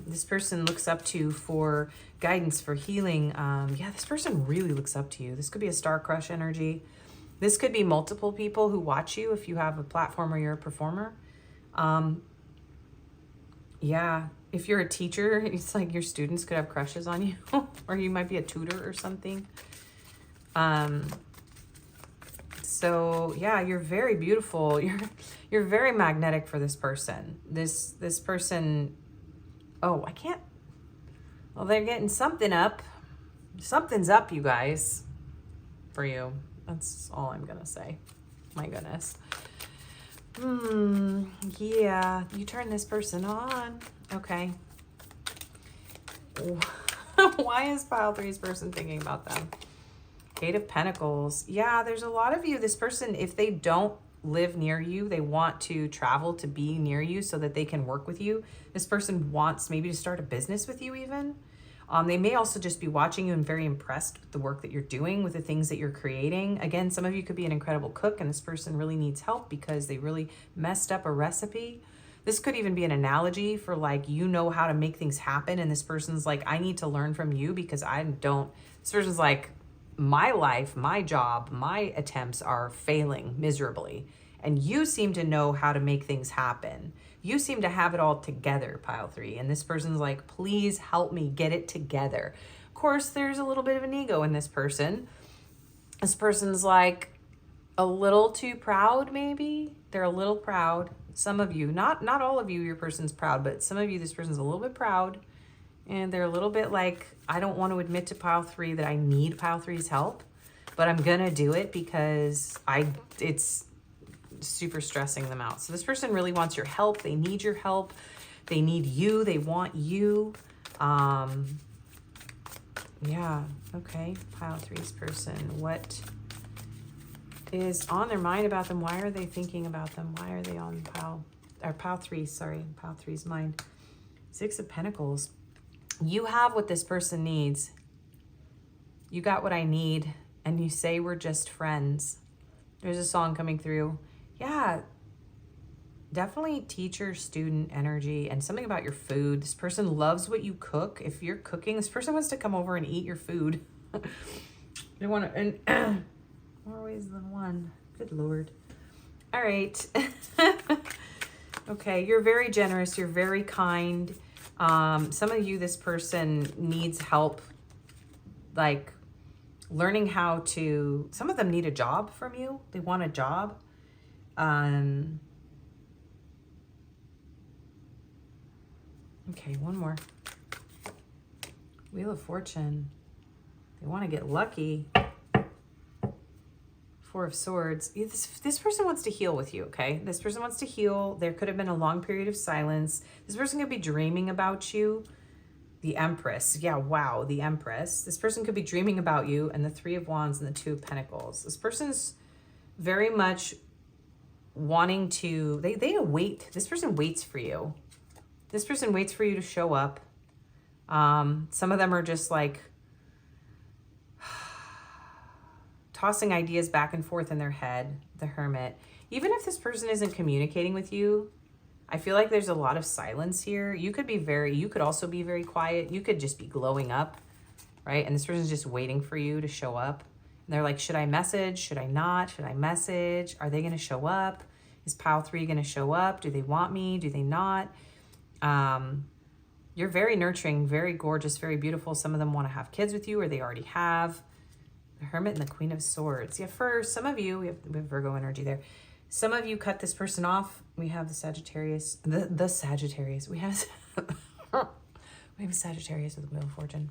this person looks up to for guidance, for healing. Yeah, this person really looks up to you. This could be a star crush energy. This could be multiple people who watch you if you have a platform or you're a performer. Yeah, if you're a teacher, it's like your students could have crushes on you, or you might be a tutor or something. So yeah, you're very beautiful. You're very magnetic for this person. This person, well, they're getting something up. Something's up, you guys, for you. That's all I'm gonna say. My goodness. Yeah, you turn this person on. Okay. Why is pile 3's person thinking about them? 8 of Pentacles. Yeah, there's a lot of you. This person, if they don't live near you, they want to travel to be near you so that they can work with you. This person wants maybe to start a business with you even. They may also just be watching you and very impressed with the work that you're doing, with the things that you're creating. Again, some of you could be an incredible cook, and this person really needs help because they really messed up a recipe. This could even be an analogy for like, you know how to make things happen, and this person's like, I need to learn from you because I don't. This person's like, my life, my job, my attempts are failing miserably. And you seem to know how to make things happen. You seem to have it all together, pile 3. And this person's like, please help me get it together. Of course, there's a little bit of an ego in this person. This person's like a little too proud, maybe. They're a little proud. Some of you, not all of you, your person's proud, but some of you, this person's a little bit proud. And they're a little bit like, I don't want to admit to pile 3 that I need pile 3's help, but I'm going to do it because it's super stressing them out. So this person really wants your help. They need your help. They need you. They want you. Yeah. Okay. Pile 3's person. What is on their mind about them? Why are they thinking about them? Why are they on pile 3, sorry, pile 3's mind? 6 of Pentacles. You have what this person needs. You got what I need, and you say we're just friends. There's a song coming through. Yeah, definitely teacher, student energy, and something about your food. This person loves what you cook. If you're cooking, this person wants to come over and eat your food. You want to, and more ways than one. Good Lord. All right. Okay, you're very generous. You're very kind. Some of you, this person needs help, like learning how to, some of them need a job from you. They want a job. Okay, one more. Wheel of Fortune. They want to get lucky. Four of Swords. This person wants to heal with you, okay? This person wants to heal. There could have been a long period of silence. This person could be dreaming about you. The Empress. Yeah, wow, the Empress. This person could be dreaming about you, and the Three of Wands and the Two of Pentacles. This person's very much wanting to, they await. This person waits for you. This person waits for you to show up. Some of them are just like tossing ideas back and forth in their head, the Hermit. Even if this person isn't communicating with you, I feel like there's a lot of silence here. You could also be very quiet. You could just be glowing up, right? And this person's just waiting for you to show up. And they're like, should I message? Should I not? Should I message? Are they going to show up? Is Pile 3 going to show up? Do they want me? Do they not? You're very nurturing, very gorgeous, very beautiful. Some of them want to have kids with you, or they already have. The Hermit and the Queen of Swords. Yeah, for some of you, we have Virgo energy there. Some of you cut this person off. We have the Sagittarius, the Sagittarius. We have a Sagittarius with the Wheel of Fortune.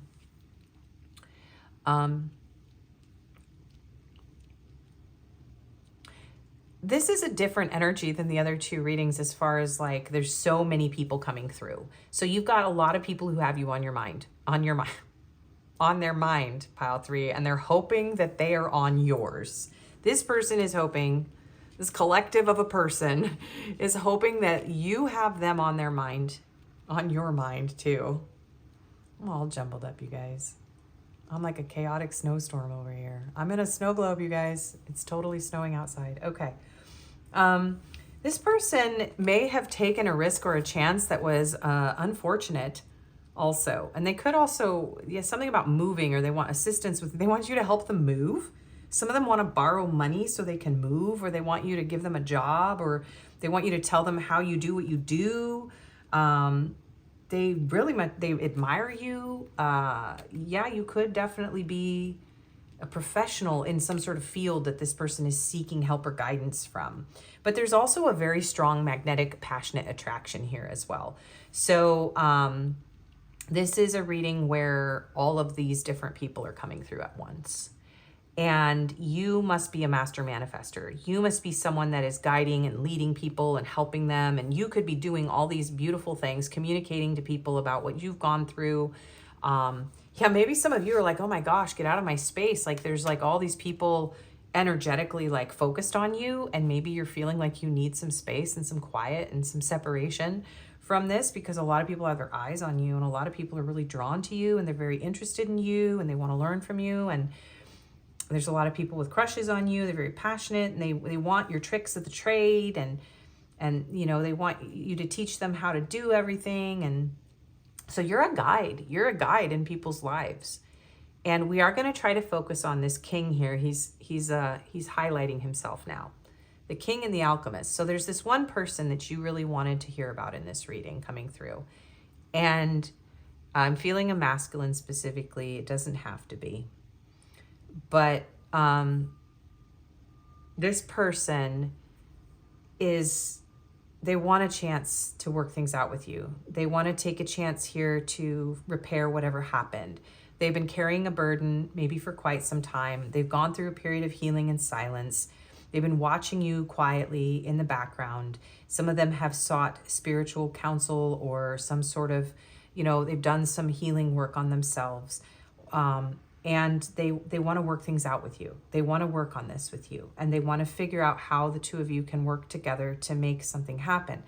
This is a different energy than the other two readings as far as like there's so many people coming through. So you've got a lot of people who have you on their mind, Pile 3, and they're hoping that they are on yours. This person is hoping, this collective of a person is hoping that you have them on their mind, on your mind too. I'm all jumbled up, you guys. I'm like a chaotic snowstorm over here. I'm in a snow globe, you guys. It's totally snowing outside. Okay. This person may have taken a risk or a chance that was unfortunate also. And they could also, something about moving, or they want assistance with, they want you to help them move. Some of them want to borrow money so they can move, or they want you to give them a job, or they want you to tell them how you do what you do. They admire you. You could definitely be a professional in some sort of field that this person is seeking help or guidance from. But there's also a very strong magnetic, passionate attraction here as well. So this is a reading where all of these different people are coming through at once. And you must be a master manifester. You must be someone that is guiding and leading people and helping them. And you could be doing all these beautiful things, communicating to people about what you've gone through. Maybe some of you are like, oh my gosh, get out of my space. Like there's like all these people energetically like focused on you. And maybe you're feeling like you need some space and some quiet and some separation from this, because a lot of people have their eyes on you, and a lot of people are really drawn to you, and they're very interested in you, and they want to learn from you. And there's a lot of people with crushes on you. They're very passionate, and they want your tricks of the trade, and they want you to teach them how to do everything. And so you're a guide. You're a guide in people's lives. And we are going to try to focus on this king here. He's highlighting himself now. The King and the Alchemist. So there's this one person that you really wanted to hear about in this reading coming through. And I'm feeling a masculine specifically. It doesn't have to be. But this person they want a chance to work things out with you. They want to take a chance here to repair whatever happened. They've been carrying a burden maybe for quite some time. They've gone through a period of healing and silence. They've been watching you quietly in the background. Some of them have sought spiritual counsel or some sort of, they've done some healing work on themselves. And they want to work things out with you. They want to work on this with you. And they want to figure out how the two of you can work together to make something happen.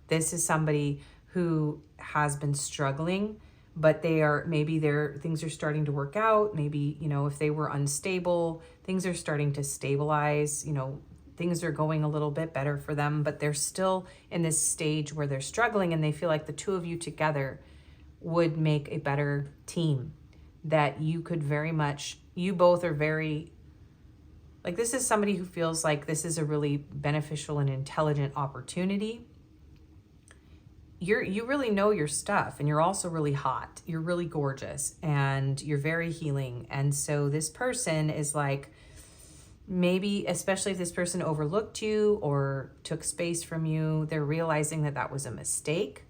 This is somebody who has been struggling, but things are starting to work out. Maybe, if they were unstable, things are starting to stabilize. Things are going a little bit better for them, but they're still in this stage where they're struggling, and they feel like the two of you together would make a better team. That you could you both are very, like, this is somebody who feels like this is a really beneficial and intelligent opportunity. you really know your stuff, and you're also really hot. You're really gorgeous, and you're very healing. And so this person is like, maybe, especially if this person overlooked you or took space from you, they're realizing that that was a mistake.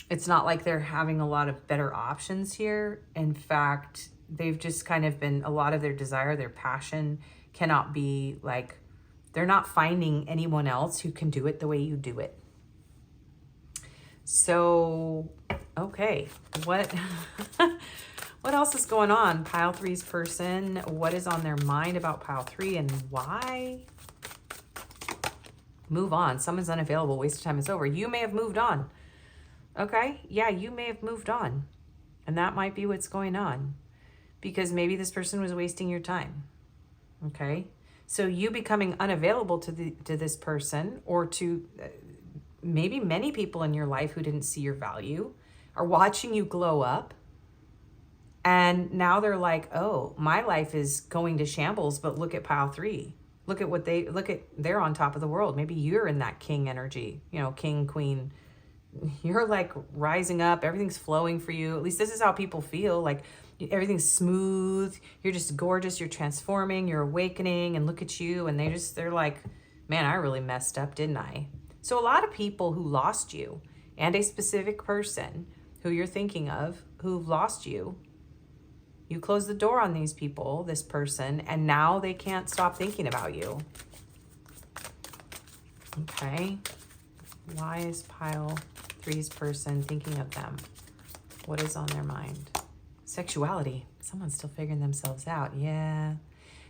It's not like they're having a lot of better options here. In fact, they've just kind of been, a lot of their desire, their passion cannot be like, they're not finding anyone else who can do it the way you do it. So, okay, what else is going on? Pile 3's person, what is on their mind about pile 3 and why? Move on. Someone's unavailable. Waste of time is over. You may have moved on. Okay, yeah, you may have moved on. And that might be what's going on. Because maybe this person was wasting your time. Okay, so you becoming unavailable to this person, or to maybe many people in your life who didn't see your value, are watching you glow up. And now they're like, oh, my life is going to shambles, but look at pile 3. Look at they're on top of the world. Maybe you're in that king energy, you know, king, queen. You're like rising up. Everything's flowing for you. At least this is how people feel. Like everything's smooth. You're just gorgeous. You're transforming. You're awakening. And look at you. And they're like, man, I really messed up, didn't I? So a lot of people who lost you, and a specific person who you're thinking of who've lost you, you close the door on these people, this person, and now they can't stop thinking about you. Okay. Why is pile 3's person thinking of them? What is on their mind? Sexuality. Someone's still figuring themselves out. Yeah.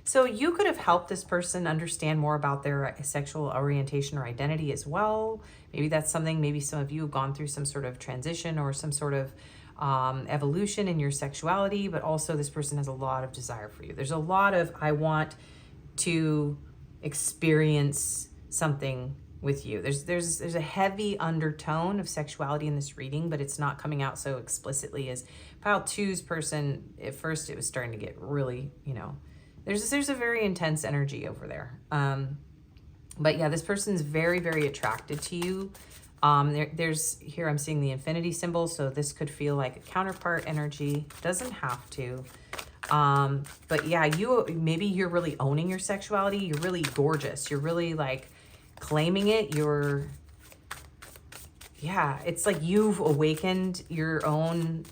So you could have helped this person understand more about their sexual orientation or identity as well. Maybe that's something, maybe some of you have gone through some sort of transition or some sort of evolution in your sexuality, but also this person has a lot of desire for you. There's a lot of, I want to experience something with you. There's a heavy undertone of sexuality in this reading, but it's not coming out so explicitly as pile 2's person. At first it was starting to get really, you know, there's a very intense energy over there. But yeah, this person's very, very attracted to you. There's here I'm seeing the infinity symbol, so this could feel like a counterpart energy. Doesn't have to. But yeah, maybe you're really owning your sexuality. You're really gorgeous. You're really like claiming it. Yeah, it's like you've awakened your own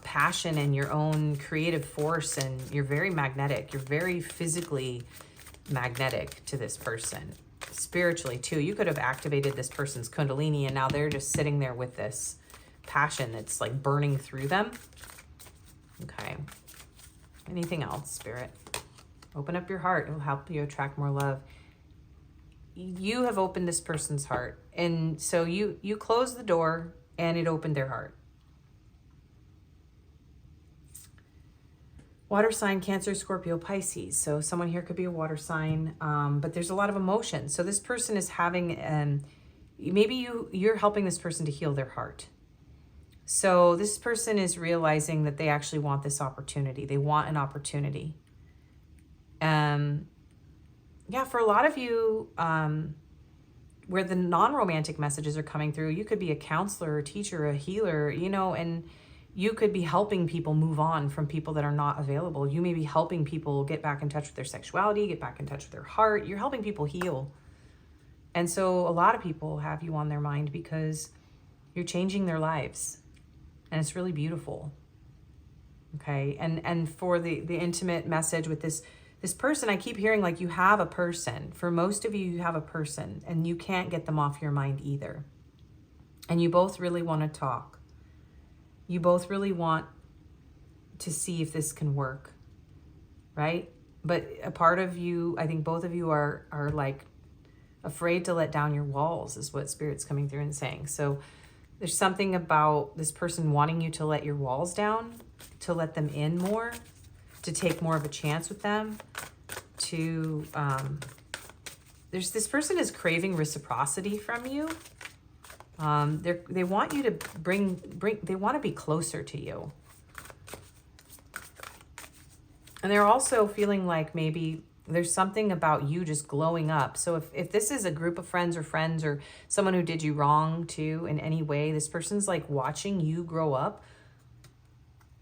passion and your own creative force, and you're very magnetic. You're very physically magnetic to this person. Spiritually too. You could have activated this person's kundalini, and now they're just sitting there with this passion that's like burning through them. Okay. Anything else, Spirit? Open up your heart. It will help you attract more love. You have opened this person's heart, and so you closed the door and it opened their heart. Water sign, Cancer, Scorpio, Pisces. So someone here could be a water sign, but there's a lot of emotion. So this person is having, maybe you're helping this person to heal their heart. So this person is realizing that they actually want this opportunity. They want an opportunity. Yeah, for a lot of you, where the non-romantic messages are coming through, you could be a counselor, a teacher, a healer, you know, and you could be helping people move on from people that are not available. You may be helping people get back in touch with their sexuality, get back in touch with their heart. You're helping people heal. And so a lot of people have you on their mind because you're changing their lives. And it's really beautiful. Okay. And for the intimate message with this person, I keep hearing like you have a person. For most of you have a person, and you can't get them off your mind either. And you both really want to talk. You both really want to see if this can work, right? But a part of you, I think both of you are like afraid to let down your walls, is what Spirit's coming through and saying. So there's something about this person wanting you to let your walls down, to let them in more, to take more of a chance with them, to this person is craving reciprocity from you. They want you to they want to be closer to you. And they're also feeling like maybe There's something about you just glowing up. So if this is a group of friends or someone who did you wrong too in any way, this person's like watching you grow up,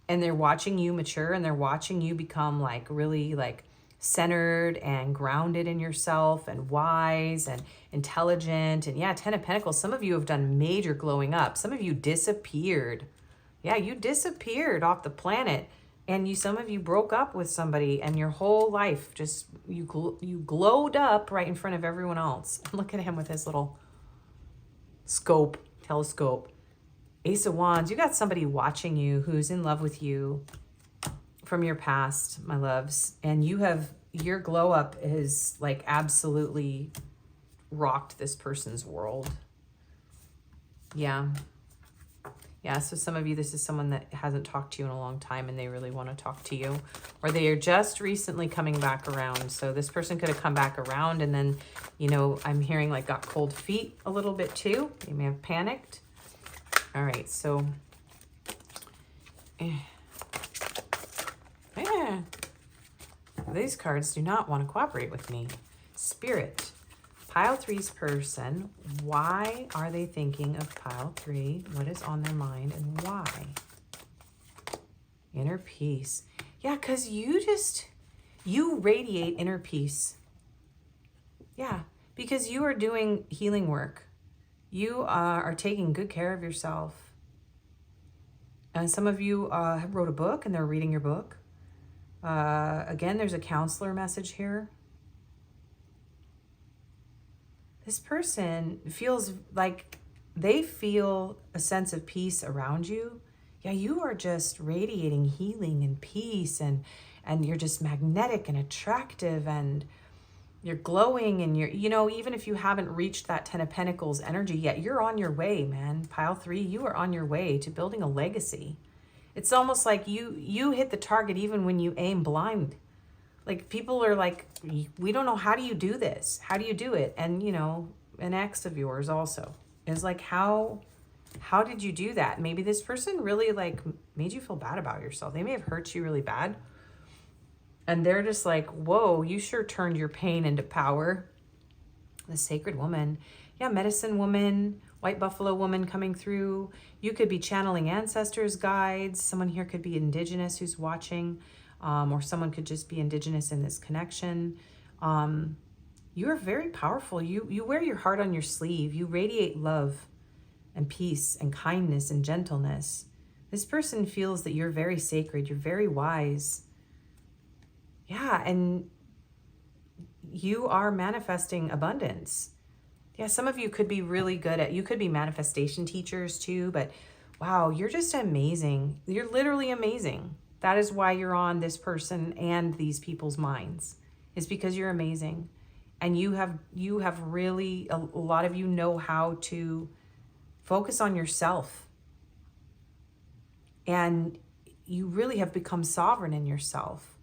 and they're watching you mature, and they're watching you become like really like centered and grounded in yourself and wise and intelligent. And yeah, 10 of Pentacles, some of you have done major glowing up. Some of you disappeared. Yeah, you disappeared off the planet, and some of you broke up with somebody, and your whole life just, you glowed up right in front of everyone else. Look at him with his little telescope. Ace of Wands, you got somebody watching you who's in love with you from your past, my loves. And your glow up is like absolutely rocked this person's world. Yeah. Yeah, so some of you, this is someone that hasn't talked to you in a long time, and they really want to talk to you. Or they are just recently coming back around. So this person could have come back around, and then, you know, I'm hearing like got cold feet a little bit too. They may have panicked. All right, so... These cards do not want to cooperate with me. Spirit. Pile 3's person, why are they thinking of pile 3? What is on their mind and why? Inner peace. Yeah, because you radiate inner peace. Yeah, because you are doing healing work. You are taking good care of yourself. And some of you wrote a book and they're reading your book. Again, there's a counselor message here. This person feels like they feel a sense of peace around you. Yeah, you are just radiating healing and peace, and you're just magnetic and attractive, and you're glowing, and you're, you know, even if you haven't reached that 10 of Pentacles energy yet, you're on your way, man. Pile 3, you are on your way to building a legacy. It's almost like you hit the target even when you aim blind. Like, people are like, we don't know, how do you do this? How do you do it? And, you know, an ex of yours also is like, how did you do that? Maybe this person really like made you feel bad about yourself. They may have hurt you really bad. And they're just like, whoa, you sure turned your pain into power. The Sacred Woman. Yeah, Medicine Woman, White Buffalo Woman coming through. You could be channeling ancestors, guides. Someone here could be Indigenous who's watching. Or someone could just be Indigenous in this connection. You are very powerful. You wear your heart on your sleeve. You radiate love and peace and kindness and gentleness. This person feels that you're very sacred. You're very wise. Yeah, and you are manifesting abundance. Yeah, some of you could be really good at, you could be manifestation teachers too, but wow, you're just amazing. You're literally amazing. That is why you're on this person and these people's minds, is because you're amazing. And you have really, a lot of you know how to focus on yourself. And you really have become sovereign in yourself.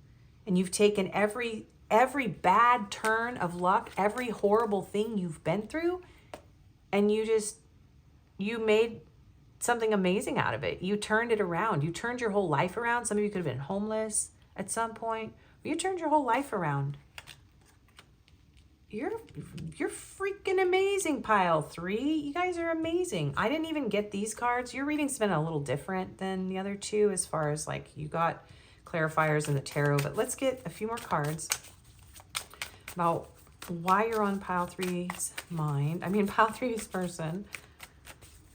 And you've taken every bad turn of luck, every horrible thing you've been through, and you made something amazing out of it. You turned it around. You turned your whole life around. Some of you could have been homeless at some point, but you turned your whole life around. You're freaking amazing, Pile 3. You guys are amazing. I didn't even get these cards. Your reading's been a little different than the other two as far as like you got clarifiers in the tarot, but let's get a few more cards about why you're on Pile 3's mind. I mean, Pile 3's person.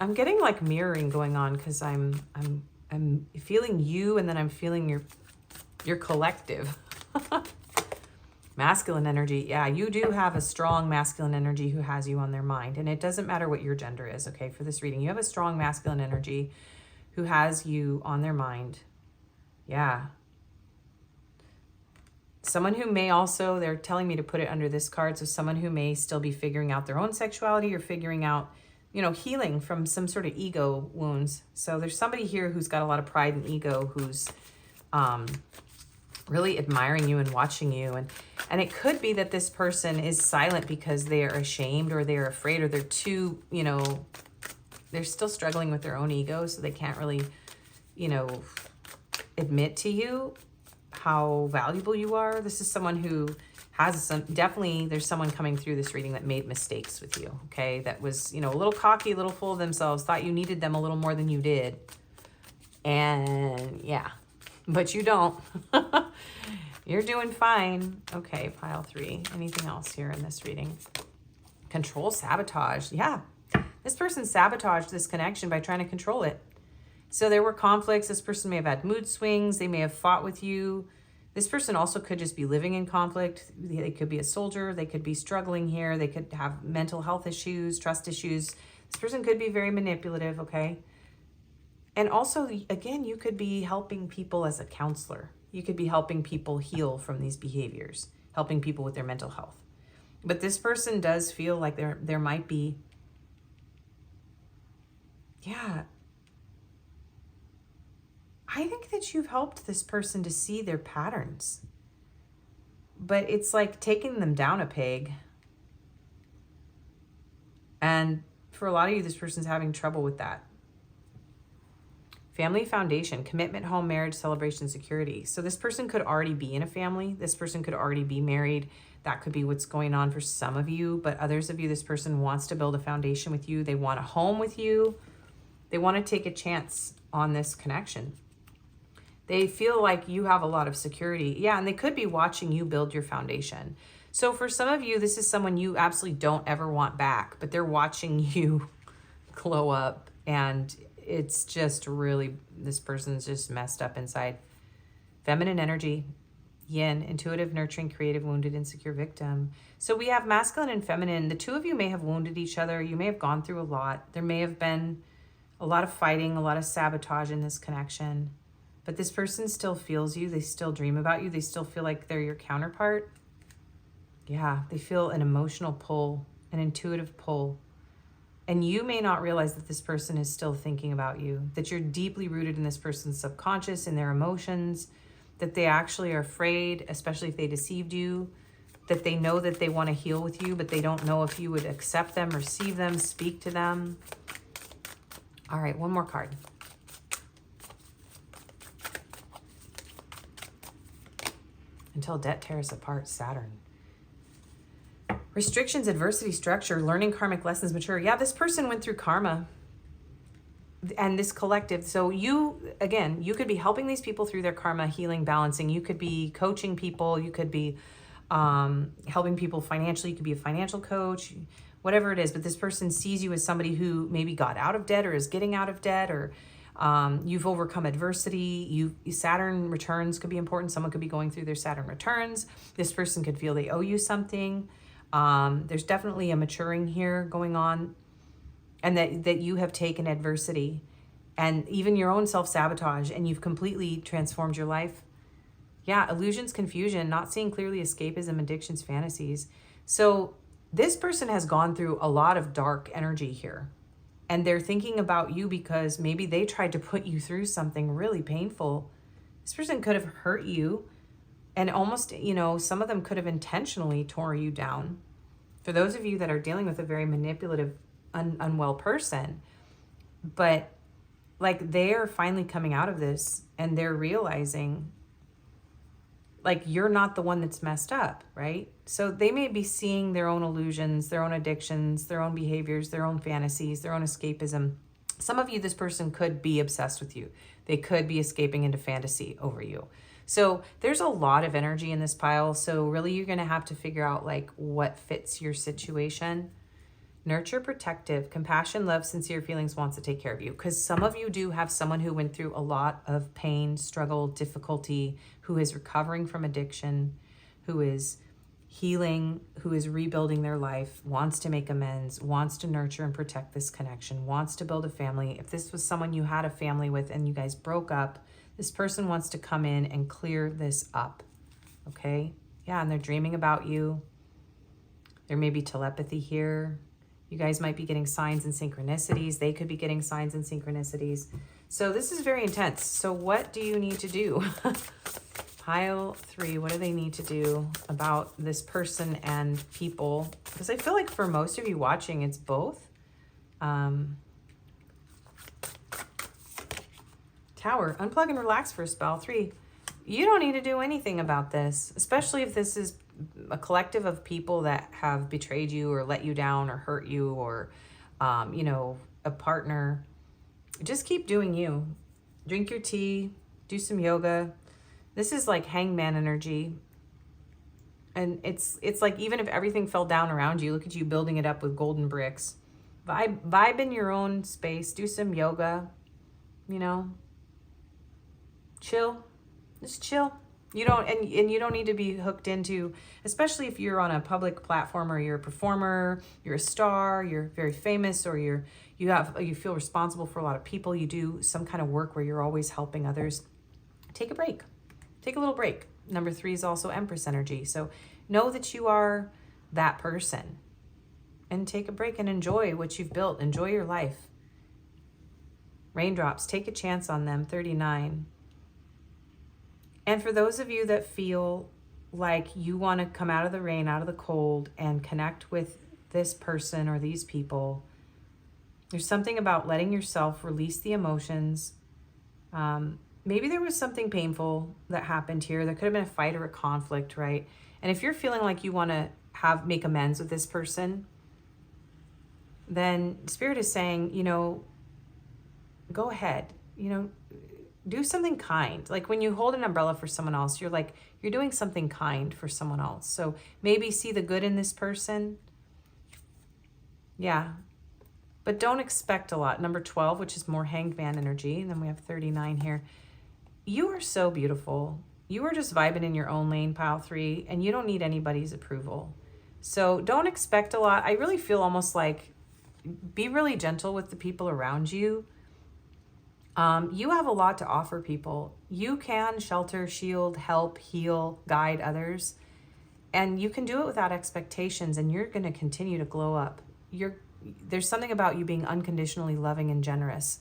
I'm getting like mirroring going on because I'm feeling you, and then I'm feeling your collective. Masculine energy. Yeah, you do have a strong masculine energy who has you on their mind. And it doesn't matter what your gender is, okay, for this reading. You have a strong masculine energy who has you on their mind. Yeah. Someone who may also, they're telling me to put it under this card, so someone who may still be figuring out their own sexuality or figuring out, you know, healing from some sort of ego wounds. So there's somebody here who's got a lot of pride and ego who's really admiring you and watching you. And it could be that this person is silent because they're ashamed or they're afraid or they're too, you know, they're still struggling with their own ego, so they can't really, you know, admit to you how valuable you are. This is someone who has some, definitely there's someone coming through this reading that made mistakes with you, okay? That was, you know, a little cocky, a little full of themselves, thought you needed them a little more than you did. And yeah, but you don't. You're doing fine. Okay, pile 3. Anything else here in this reading? Control, sabotage. Yeah, this person sabotaged this connection by trying to control it. So there were conflicts. This person may have had mood swings. They may have fought with you. This person also could just be living in conflict. They could be a soldier. They could be struggling here. They could have mental health issues, trust issues. This person could be very manipulative, okay? And also, again, you could be helping people as a counselor. You could be helping people heal from these behaviors, helping people with their mental health. But this person does feel like there might be, yeah, I think that you've helped this person to see their patterns. But it's like taking them down a peg. And for a lot of you, this person's having trouble with that. Family foundation, commitment, home, marriage, celebration, security. So this person could already be in a family. This person could already be married. That could be what's going on for some of you. But others of you, this person wants to build a foundation with you. They want a home with you. They want to take a chance on this connection. They feel like you have a lot of security. Yeah, and they could be watching you build your foundation. So for some of you, this is someone you absolutely don't ever want back, but they're watching you glow up, and it's just really, this person's just messed up inside. Feminine energy, yin, intuitive, nurturing, creative, wounded, insecure, victim. So we have masculine and feminine. The two of you may have wounded each other. You may have gone through a lot. There may have been a lot of fighting, a lot of sabotage in this connection. But this person still feels you. They still dream about you. They still feel like they're your counterpart. Yeah, they feel an emotional pull, an intuitive pull. And you may not realize that this person is still thinking about you, that you're deeply rooted in this person's subconscious, in their emotions, that they actually are afraid, especially if they deceived you, that they know that they want to heal with you, but they don't know if you would accept them, receive them, speak to them. All right, one more card. Until debt tears apart, Saturn. Restrictions, adversity, structure, learning karmic lessons, mature. Yeah, this person went through karma and this collective. So you, again, you could be helping these people through their karma, healing, balancing. You could be coaching people. You could be helping people financially. You could be a financial coach, whatever it is. But this person sees you as somebody who maybe got out of debt or is getting out of debt, or you've overcome adversity. Saturn returns could be important. Someone could be going through their Saturn returns. This person could feel they owe you something. There's definitely a maturing here going on, and that you have taken adversity and even your own self-sabotage, and you've completely transformed your life. Yeah, illusions, confusion, not seeing clearly, escapism, addictions, fantasies. So this person has gone through a lot of dark energy here. And they're thinking about you because maybe they tried to put you through something really painful. This person could have hurt you, and almost, you know, some of them could have intentionally tore you down. For those of you that are dealing with a very manipulative, unwell person, but like they're finally coming out of this and they're realizing like you're not the one that's messed up, right? So they may be seeing their own illusions, their own addictions, their own behaviors, their own fantasies, their own escapism. Some of you, this person could be obsessed with you. They could be escaping into fantasy over you. So there's a lot of energy in this pile. So really you're going to have to figure out like what fits your situation. Nurture, protective, compassion, love, sincere feelings, wants to take care of you. Because some of you do have someone who went through a lot of pain, struggle, difficulty, who is recovering from addiction, who is healing, who is rebuilding their life, wants to make amends, wants to nurture and protect this connection, wants to build a family. If this was someone you had a family with and you guys broke up, this person wants to come in and clear this up, okay? Yeah, and they're dreaming about you. There may be telepathy here. You guys might be getting signs and synchronicities. They could be getting signs and synchronicities. So this is very intense. So what do you need to do? Pile 3, what do they need to do about this person and people? Because I feel like for most of you watching, it's both. Tower, unplug and relax for a spell. 3, you don't need to do anything about this, especially if this is a collective of people that have betrayed you or let you down or hurt you, or, you know, a partner. Just keep doing you. Drink your tea, do some yoga. This is like hangman energy. And it's like, even if everything fell down around you, look at you building it up with golden bricks. Vibe in your own space. Do some yoga, you know. Chill. Just chill. You don't, and you don't need to be hooked into, especially if you're on a public platform, or you're a performer, you're a star, you're very famous, or you feel responsible for a lot of people. You do some kind of work where you're always helping others. Take a break. Take a little break. Number 3 is also Empress energy. So know that you are that person, and take a break and enjoy what you've built. Enjoy your life. Raindrops, take a chance on them. 39. And for those of you that feel like you want to come out of the rain, out of the cold, and connect with this person or these people, there's something about letting yourself release the emotions. Maybe there was something painful that happened here. There could have been a fight or a conflict, right? And if you're feeling like you want to make amends with this person, then Spirit is saying, you know, go ahead, you know, do something kind. Like when you hold an umbrella for someone else, you're doing something kind for someone else. So maybe see the good in this person. Yeah. But don't expect a lot. Number 12, which is more hanged man energy. And then we have 39 here. You are so beautiful. You are just vibing in your own lane, pile 3, and you don't need anybody's approval. So don't expect a lot. I really feel almost like, be really gentle with the people around you. You have a lot to offer people. You can shelter, shield, help, heal, guide others. And you can do it without expectations, and you're going to continue to glow up. There's something about you being unconditionally loving and generous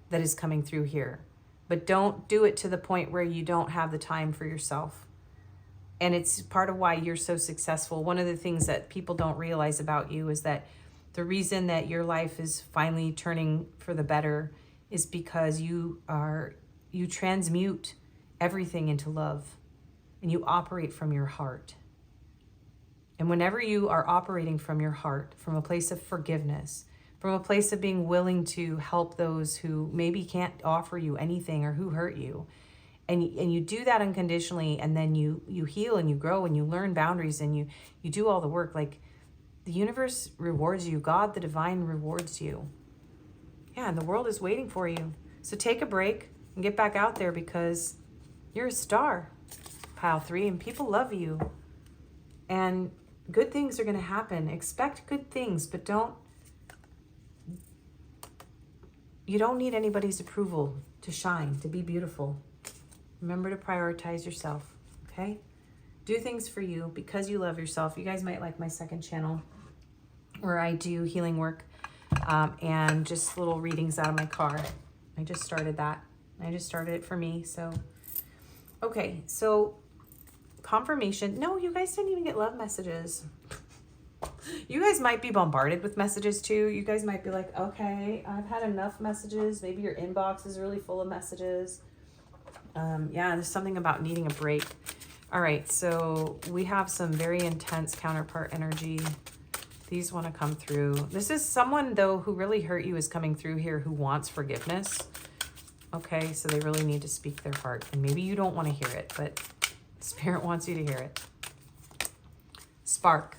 that is coming through here. But don't do it to the point where you don't have the time for yourself. And it's part of why you're so successful. One of the things that people don't realize about you is that the reason that your life is finally turning for the better is because you transmute everything into love, and you operate from your heart. And whenever you are operating from your heart, from a place of forgiveness, from a place of being willing to help those who maybe can't offer you anything or who hurt you, and you do that unconditionally, and then you heal and you grow and you learn boundaries and you do all the work, like the universe rewards you. God, the divine, rewards you. Yeah, and the world is waiting for you. So take a break and get back out there, because you're a star, pile 3, and people love you. And good things are going to happen. Expect good things, but you don't need anybody's approval to shine, to be beautiful. Remember to prioritize yourself, okay? Do things for you because you love yourself. You guys might like my second channel where I do healing work. And just little readings out of my car. I just started that. I just started it for me. So, okay. So confirmation. No, you guys didn't even get love messages. You guys might be bombarded with messages too. You guys might be like, okay, I've had enough messages. Maybe your inbox is really full of messages. Yeah, there's something about needing a break. All right. So we have some very intense counterpart energy. These want to come through. This is someone, though, who really hurt you is coming through here, who wants forgiveness. Okay, so they really need to speak their heart. And maybe you don't want to hear it, but Spirit wants you to hear it. Spark.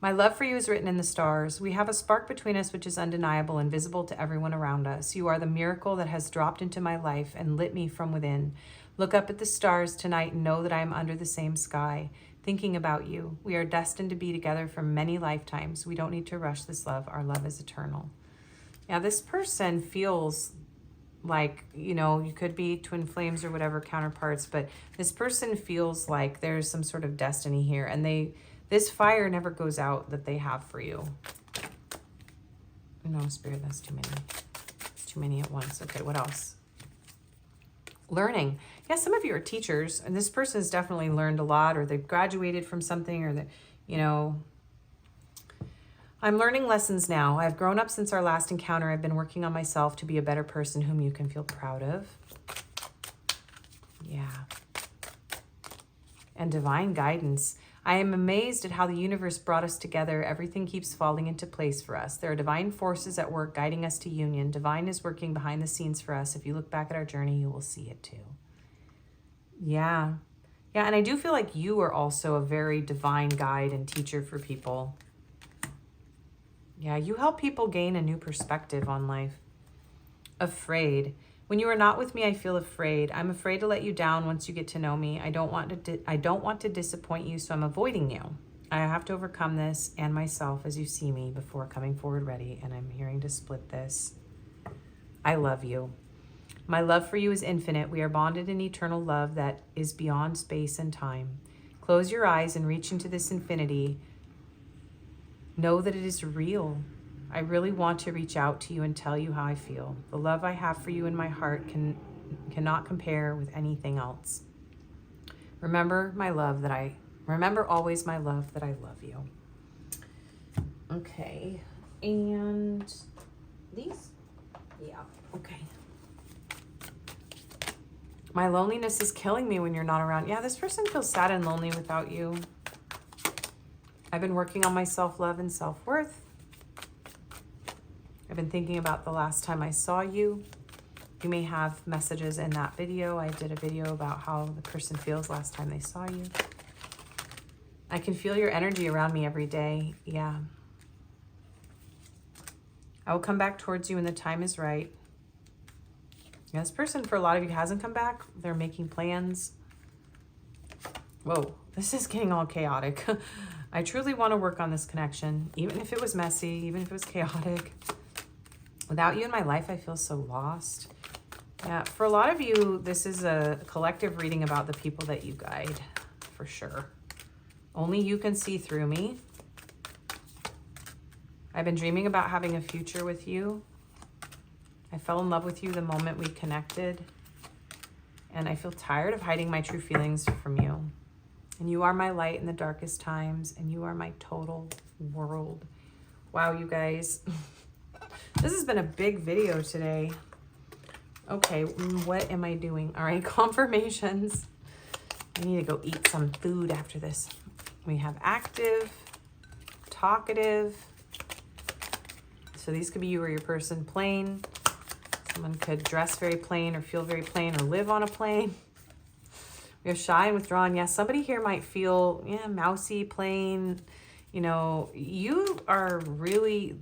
My love for you is written in the stars. We have a spark between us which is undeniable and visible to everyone around us. You are the miracle that has dropped into my life and lit me from within. Look up at the stars tonight and know that I am under the same sky, thinking about you. We are destined to be together for many lifetimes. We don't need to rush this love. Our love is eternal. Now, this person feels like, you know, you could be twin flames or whatever counterparts, but this person feels like there's some sort of destiny here, and this fire never goes out that they have for you. No, Spirit, that's too many. It's too many at once. Okay, what else? Learning. Yeah, some of you are teachers, and this person has definitely learned a lot, or they've graduated from something, or I'm learning lessons now. I've grown up since our last encounter. I've been working on myself to be a better person whom you can feel proud of. Yeah. And divine guidance. I am amazed at how the universe brought us together. Everything keeps falling into place for us. There are divine forces at work guiding us to union. Divine is working behind the scenes for us. If you look back at our journey, you will see it too. Yeah. Yeah, and I do feel like you are also a very divine guide and teacher for people. Yeah, you help people gain a new perspective on life. Afraid. When you are not with me, I feel afraid. I'm afraid to let you down once you get to know me. I don't want to disappoint you, so I'm avoiding you. I have to overcome this and myself as you see me before coming forward ready, and I'm hearing to split this. I love you. My love for you is infinite. We are bonded in eternal love that is beyond space and time. Close your eyes and reach into this infinity. Know that it is real. I really want to reach out to you and tell you how I feel. The love I have for you in my heart cannot compare with anything else. Remember always my love that I love you. Okay. And these? Yeah. Okay. My loneliness is killing me when you're not around. Yeah, this person feels sad and lonely without you. I've been working on my self-love and self-worth. I've been thinking about the last time I saw you. You may have messages in that video. I did a video about how the person feels last time they saw you. I can feel your energy around me every day. Yeah. I will come back towards you when the time is right. Yeah, this person, for a lot of you, hasn't come back. They're making plans. Whoa, this is getting all chaotic. I truly want to work on this connection, even if it was messy, even if it was chaotic. Without you in my life, I feel so lost. Yeah, for a lot of you, this is a collective reading about the people that you guide, for sure. Only you can see through me. I've been dreaming about having a future with you. I fell in love with you the moment we connected. And I feel tired of hiding my true feelings from you. And you are my light in the darkest times. And you are my total world. Wow, you guys. This has been a big video today. Okay, what am I doing? All right, confirmations. I need to go eat some food after this. We have active, talkative. So these could be you or your person. Plain. Someone could dress very plain or feel very plain or live on a plane. We have shy and withdrawn. Yes, somebody here might feel, mousy, plain. You know, you are really...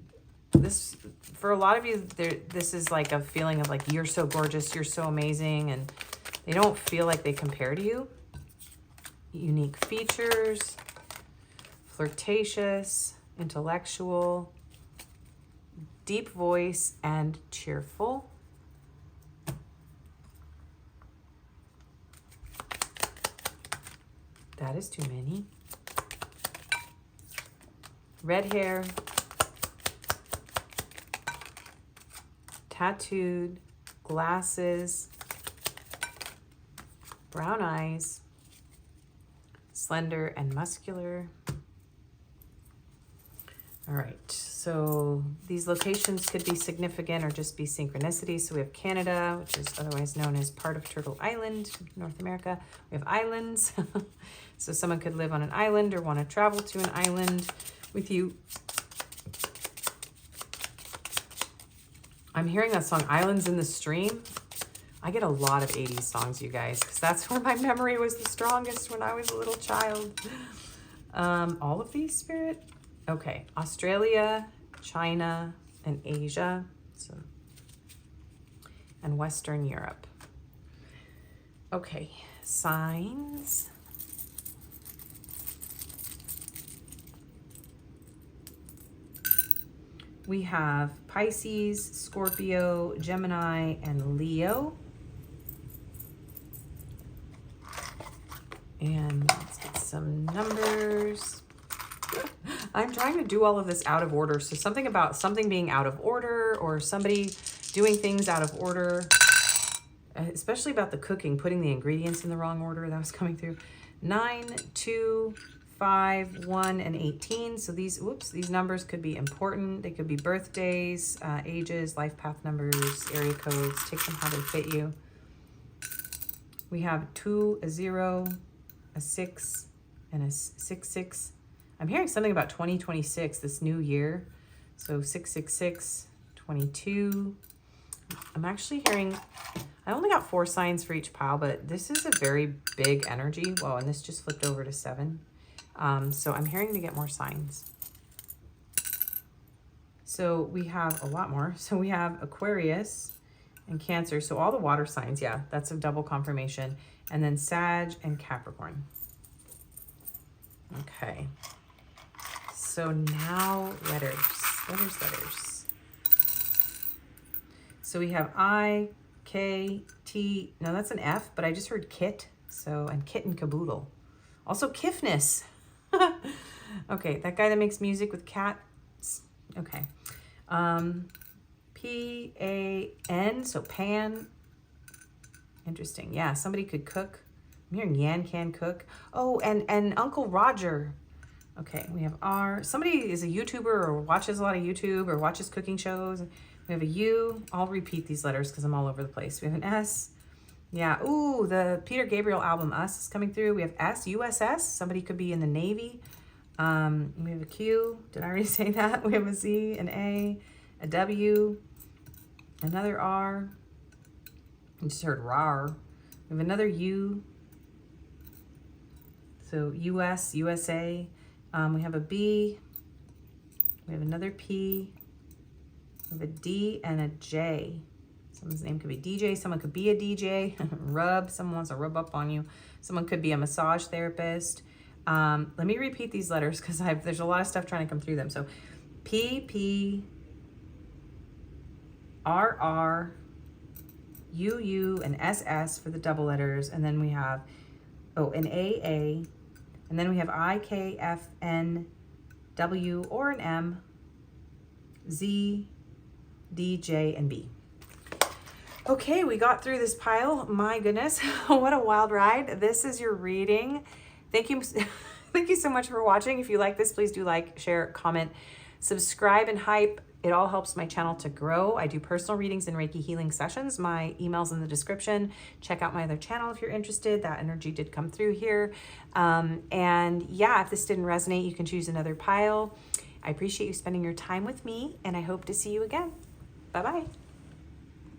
This, for a lot of you, this is like a feeling of like, you're so gorgeous, you're so amazing, and they don't feel like they compare to you. Unique features, flirtatious, intellectual, deep voice, and cheerful. That is too many. Red hair. Tattooed, glasses, brown eyes, slender and muscular. All right, so these locations could be significant or just be synchronicity. So we have Canada, which is otherwise known as part of Turtle Island, North America. We have islands. So someone could live on an island or want to travel to an island with you. I'm hearing that song, Islands in the Stream. I get a lot of 80s songs, you guys, because that's where my memory was the strongest when I was a little child. All of these, Spirit? Okay, Australia, China, and Asia, and Western Europe. Okay, signs. We have Pisces, Scorpio, Gemini, and Leo. And let's get some numbers. I'm trying to do all of this out of order. So something about something being out of order or somebody doing things out of order, especially about the cooking, putting the ingredients in the wrong order. That was coming through. 9, 2, 5, 1, and 18. So these numbers could be important. They could be birthdays, ages, life path numbers, area codes. Take them how they fit you. We have 2, a 0, a 6, and a 6-6. I'm hearing something about 2026, this new year. So 666, 22. I'm actually hearing, I only got 4 signs for each pile, but this is a very big energy. Whoa, and this just flipped over to 7. So I'm hearing to get more signs. So we have a lot more. So we have Aquarius and Cancer. So all the water signs, yeah, that's a double confirmation. And then Sag and Capricorn. Okay. So now letters. So we have I, K, T. No, that's an F, but I just heard kit. So, and kit and caboodle. Also kiffness. Okay, that guy that makes music with cats. Okay. P-A-N, so pan. Interesting. Yeah, somebody could cook. I'm hearing Yan can cook. Oh, and Uncle Roger. Okay, we have R. Somebody is a YouTuber or watches a lot of YouTube or watches cooking shows. We have a U. I'll repeat these letters because I'm all over the place. We have an S. Yeah. Ooh, the Peter Gabriel album Us is coming through. We have S, USS. Somebody could be in the Navy. We have a Q. Did I already say that? We have a Z, an A, a W, another R. I just heard RAR. We have another U. So US, USA. We have a B. We have another P. We have a D and a J. Someone's name could be DJ. Someone could be a DJ. Rub. Someone wants to rub up on you. Someone could be a massage therapist. Let me repeat these letters because there's a lot of stuff trying to come through them. So P, P, R, R, U, U, and S, S for the double letters. And then we have, an A, A. And then we have I, K, F, N, W, or an M, Z, D, J, and B. Okay, we got through this pile. My goodness, what a wild ride. This is your reading. Thank you. Thank you so much for watching. If you like this, please do like, share, comment, subscribe, and hype. It all helps my channel to grow. I do personal readings and Reiki healing sessions. My email's in the description. Check out my other channel if you're interested. That energy did come through here. And yeah, if this didn't resonate, you can choose another pile. I appreciate you spending your time with me, and I hope to see you again. Bye-bye.